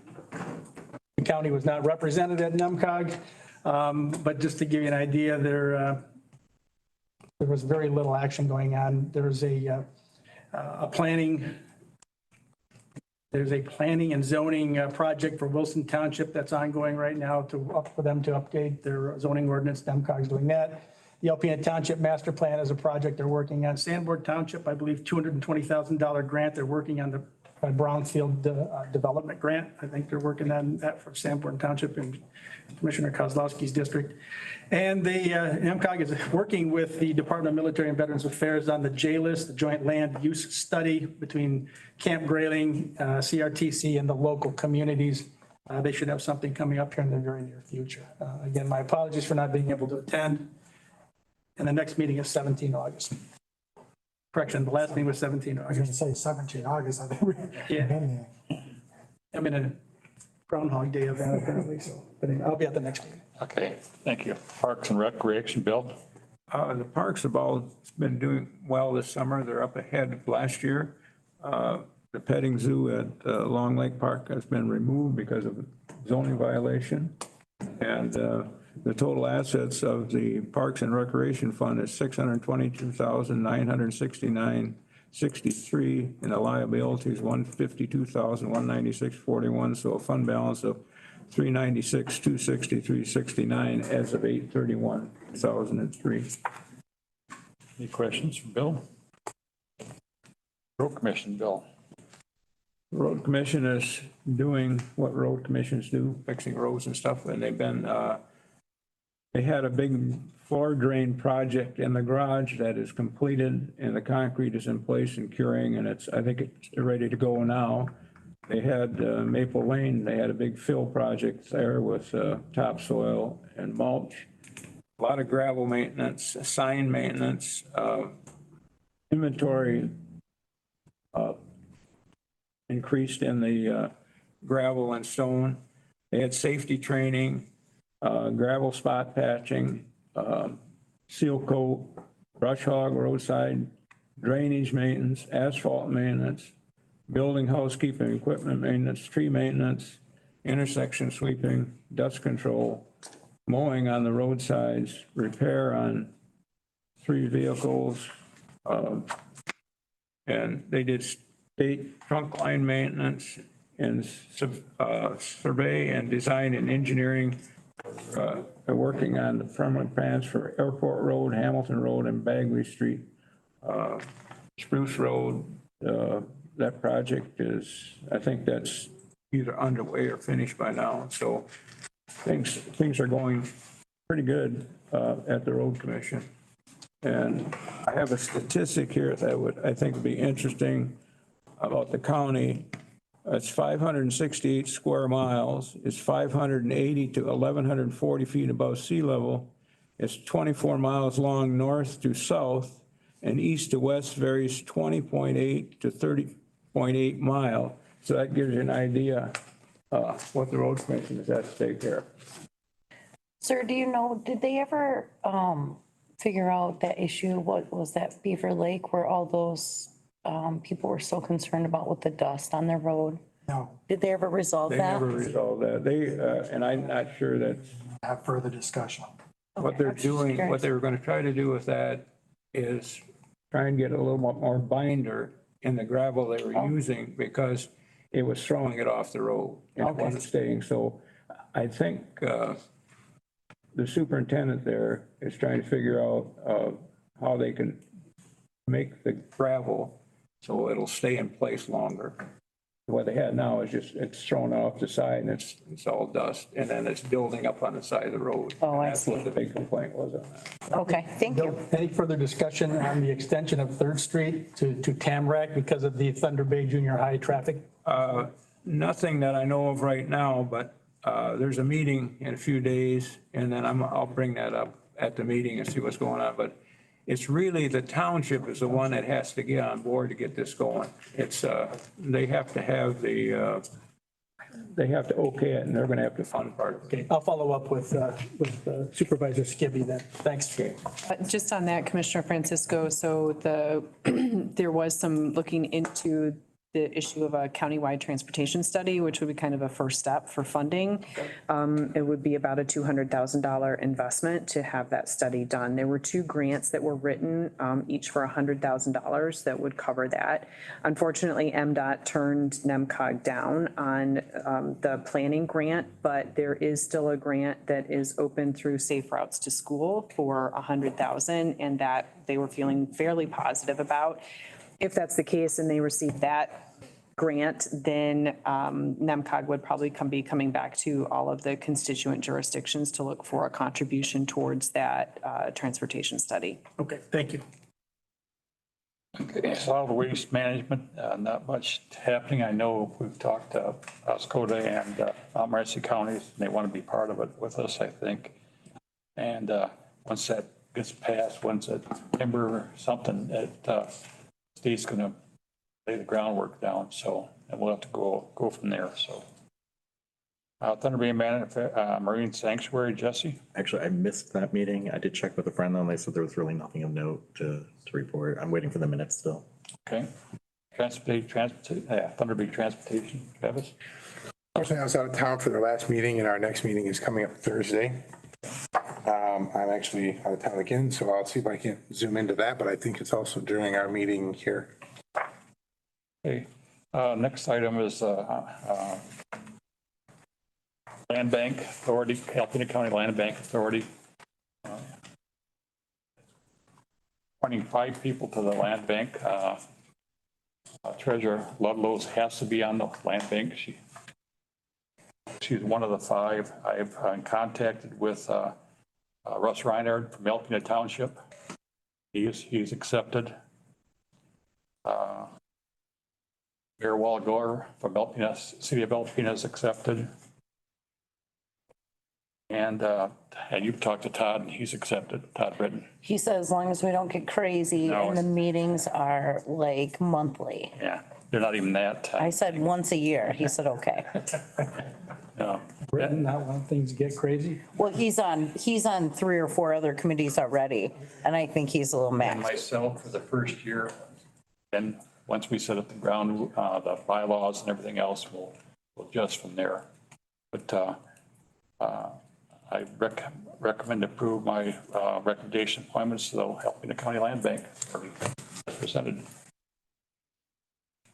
county was not represented at NEMCOG. But just to give you an idea, there was very little action going on. There's a planning and zoning project for Wilson Township that's ongoing right now for them to update their zoning ordinance. NEMCOG's doing that. The Alpena Township Master Plan is a project they're working on. Sandburg Township, I believe, $220,000 grant. They're working on the Brownfield Development Grant. I think they're working on that for Sandburg Township in Commissioner Kozlowski's district. And the NEMCOG is working with the Department of Military and Veterans Affairs on the J-list, the joint land use study between Camp Grayling, CRTC, and the local communities. They should have something coming up here in the very near future. Again, my apologies for not being able to attend. And the next meeting is 17 August. Correction, the last meeting was 17 August. I was going to say 17 August, I think we're in there. I'm in a Groundhog Day event apparently, so, but anyway, I'll be at the next meeting. Okay, thank you. Parks and Recreation, Bill? The parks have all been doing well this summer. They're up ahead of last year. The petting zoo at Long Lake Park has been removed because of zoning violation. And the total assets of the Parks and Recreation Fund is $622,969.63, and the liability is $152,196.41. So a fund balance of $396,263.69 as of 8/31/2003. Any questions for Bill? Road Commission, Bill? The Road Commission is doing what road commissions do, fixing roads and stuff, and they've been they had a big floor drain project in the garage that is completed, and the concrete is in place and curing, and I think it's ready to go now. They had Maple Lane, they had a big fill project there with topsoil and mulch. A lot of gravel maintenance, sign maintenance, inventory increased in the gravel and stone. They had safety training, gravel spot patching, seal coat, brush hog roadside, drainage maintenance, asphalt maintenance, building housekeeping, equipment maintenance, tree maintenance, intersection sweeping, dust control, mowing on the roadsides, repair on 3 vehicles. And they did state trunk line maintenance and survey and design and engineering. They're working on the permanent plans for Airport Road, Hamilton Road, and Bagley Street. Spruce Road, that project is, I think that's either underway or finished by now. So things are going pretty good at the road commission. And I have a statistic here that I think would be interesting about the county. It's 568 square miles. It's 580 to 1,140 feet above sea level. It's 24 miles long north to south, and east to west varies 20.8 to 30.8 mile. So that gives you an idea what the road commission is at stake here. Sir, do you know, did they ever figure out that issue? What was that Beaver Lake where all those people were so concerned about with the dust on their road? No. Did they ever resolve They that? never resolved that. They, and I'm not sure that Have further discussion. what they're doing, what they were going to try to do with that is try and get a little more binder in the gravel they were using because it was throwing it off the road and it wasn't staying. So I think the superintendent there is trying to figure out how they can make the gravel so it'll stay in place longer. What they had now is just, it's thrown off the side and it's all dust and then it's building up on the side of the road. Oh, I That's see. what the big complaint was on that. Okay, thank you. Any further discussion on the extension of Third Street to Tamarack because of the Thunder Bay Junior High traffic? Nothing that I know of right now, but there's a meeting in a few days and then I'll bring that up at the meeting and see what's going on. But it's really the township is the one that has to get on board to get this going. It's, they have to have they have to okay it and they're going to have to fund part of it. Okay, I'll follow up with Supervisor Skibby then. Thanks. Just on that, Commissioner Francisco, so there was some looking into the issue of a countywide transportation study, which would be kind of a first step for funding. It would be about a $200,000 investment to have that study done. There were 2 grants that were written, each for $100,000 that would cover that. Unfortunately, MDOT turned NEMCOG down on the planning grant, but there is still a grant that is open through Safe Routes to School for $100,000, and that they were feeling fairly positive about. If that's the case and they receive that grant, then NEMCOG would probably be coming back to all of the constituent jurisdictions to look for a contribution towards that transportation study. Okay, thank you. Okay, solid waste management, not much happening. I know we've talked to Oscoda and Montmorency counties, and they want to be part of it with us, I think. And once that gets passed, once that timber or something, state's going to lay the groundwork down, so, and we'll have to go from there, so. Thunder Bay Marine Sanctuary, Jesse? Actually, I missed that meeting. I did check with a friend and they said there was really nothing of note to report. I'm waiting for the minutes still. Okay. Thunder Bay Transportation, Travis? Unfortunately, I was out of town for their last meeting and our next meeting is coming up Thursday. I'm actually out of town again, so I'll see if I can zoom into that, but I think it's also during our meeting here. Okay. Next item is Land Bank Authority, Alpena County Land Bank Authority. Appointing 5 people to the land bank. Treasurer Ludlow has to be on the land bank. She's one of the 5. I've contacted with Russ Reinhardt from Alpena Township. He's accepted. Mayor Walgore from Alpena, City of Alpena is accepted. And you've talked to Todd and he's accepted, Todd Britton. He said as long as we don't get crazy and the meetings are like monthly. Yeah, they're not even that. I said once a year. He said, okay. No. Britain, not when things get crazy. Well, he's on 3 or 4 other committees already, and I think he's a little And maxed. myself for the first year. Then once we set up the ground, the bylaws and everything else, we'll adjust from there. But I recommend approve my recommendation appointments to the Alpena County Land Bank presented.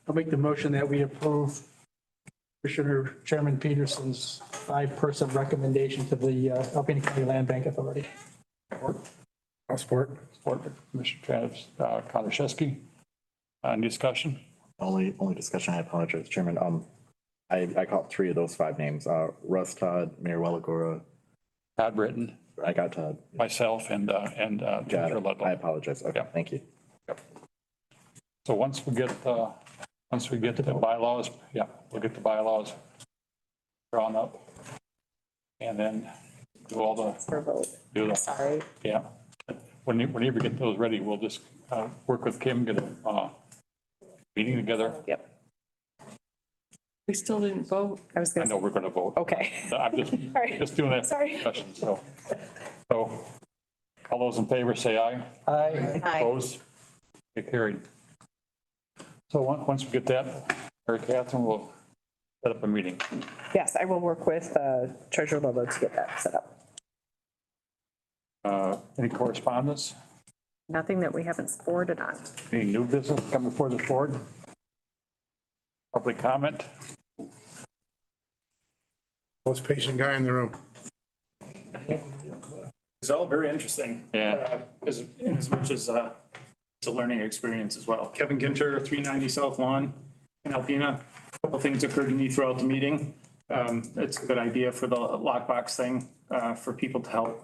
I'll make the motion that we approve Commissioner Chairman Peterson's 5-person recommendation to the Alpena County Land Bank Authority. I'll support. Support by Commissioner Travis, Kondrashevsky. Any discussion? Only discussion, I apologize, Chairman. I caught 3 of those 5 names, Russ Todd, Mayor Walagora. Todd Britton. I got Todd. Myself and Got Jennifer it. Ludlow. I apologize. Okay, Yep. thank you. So once we get the bylaws, yeah, we'll get the bylaws drawn up. And then do all the, Sorry. yeah. Whenever you get those ready, we'll just work with Kim, get a meeting together. Yep. We still didn't vote. I know we're going to vote. Okay. I'm just right. just doing that Sorry. discussion, so all those in favor say aye. Aye. Opposed? Okay, carried. So once we get that, Mary Catherine will set up a meeting. Yes, I will work with Treasurer Lobo to get that set up. Any correspondence? Nothing that we haven't forwarded on. Any new business come before the board? Public comment? Most patient guy in the room. It's all very interesting. Yeah. As much as it's a learning experience as well. Kevin Ginter, 390 South Lawn in Alpena. A couple things occurred to me throughout the meeting. It's a good idea for the lockbox thing, for people to help,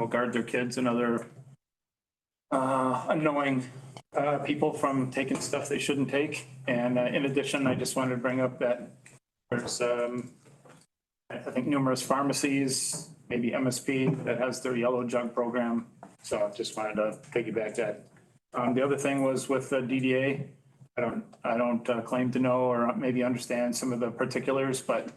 guard their kids and other unknowing people from taking stuff they shouldn't take. And in addition, I just wanted to bring up that there's, I think, numerous pharmacies, maybe MSP, that has their yellow jug program. So I just wanted to piggyback that. The other thing was with the DDA. I don't claim to know or maybe understand some of the particulars, but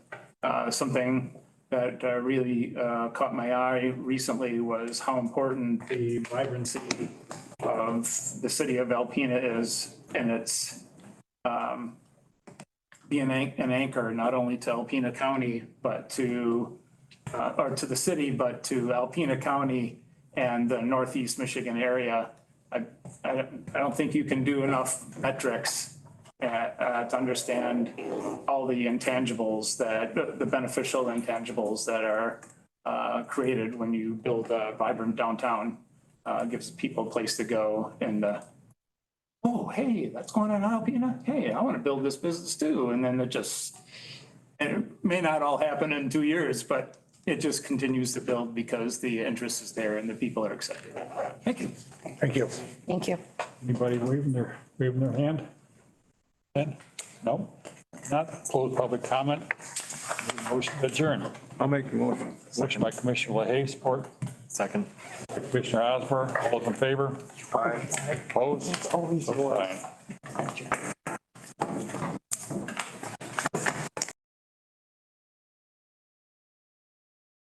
something that really caught my eye recently was how important the vibrancy of the city of Alpena is, and it's being an anchor not only to Alpena County, but to the city, but to Alpena County and the Northeast Michigan area. I don't think you can do enough metrics to understand all the intangibles the beneficial intangibles that are created when you build a vibrant downtown. Gives people a place to go and, oh, hey, that's going on in Alpena. Hey, I want to build this business too. And then it may not all happen in 2 years, but it just continues to build because the interest is there and the people are excited. Thank you. Thank you. Thank you. Anybody waving their hand? Ben? No? Not close public comment. Motion to adjourn. I'll make the motion. Motion by Commissioner LaHaye, support. Second. Commissioner Osmer, all those in favor? Aye. Opposed? Always So fine.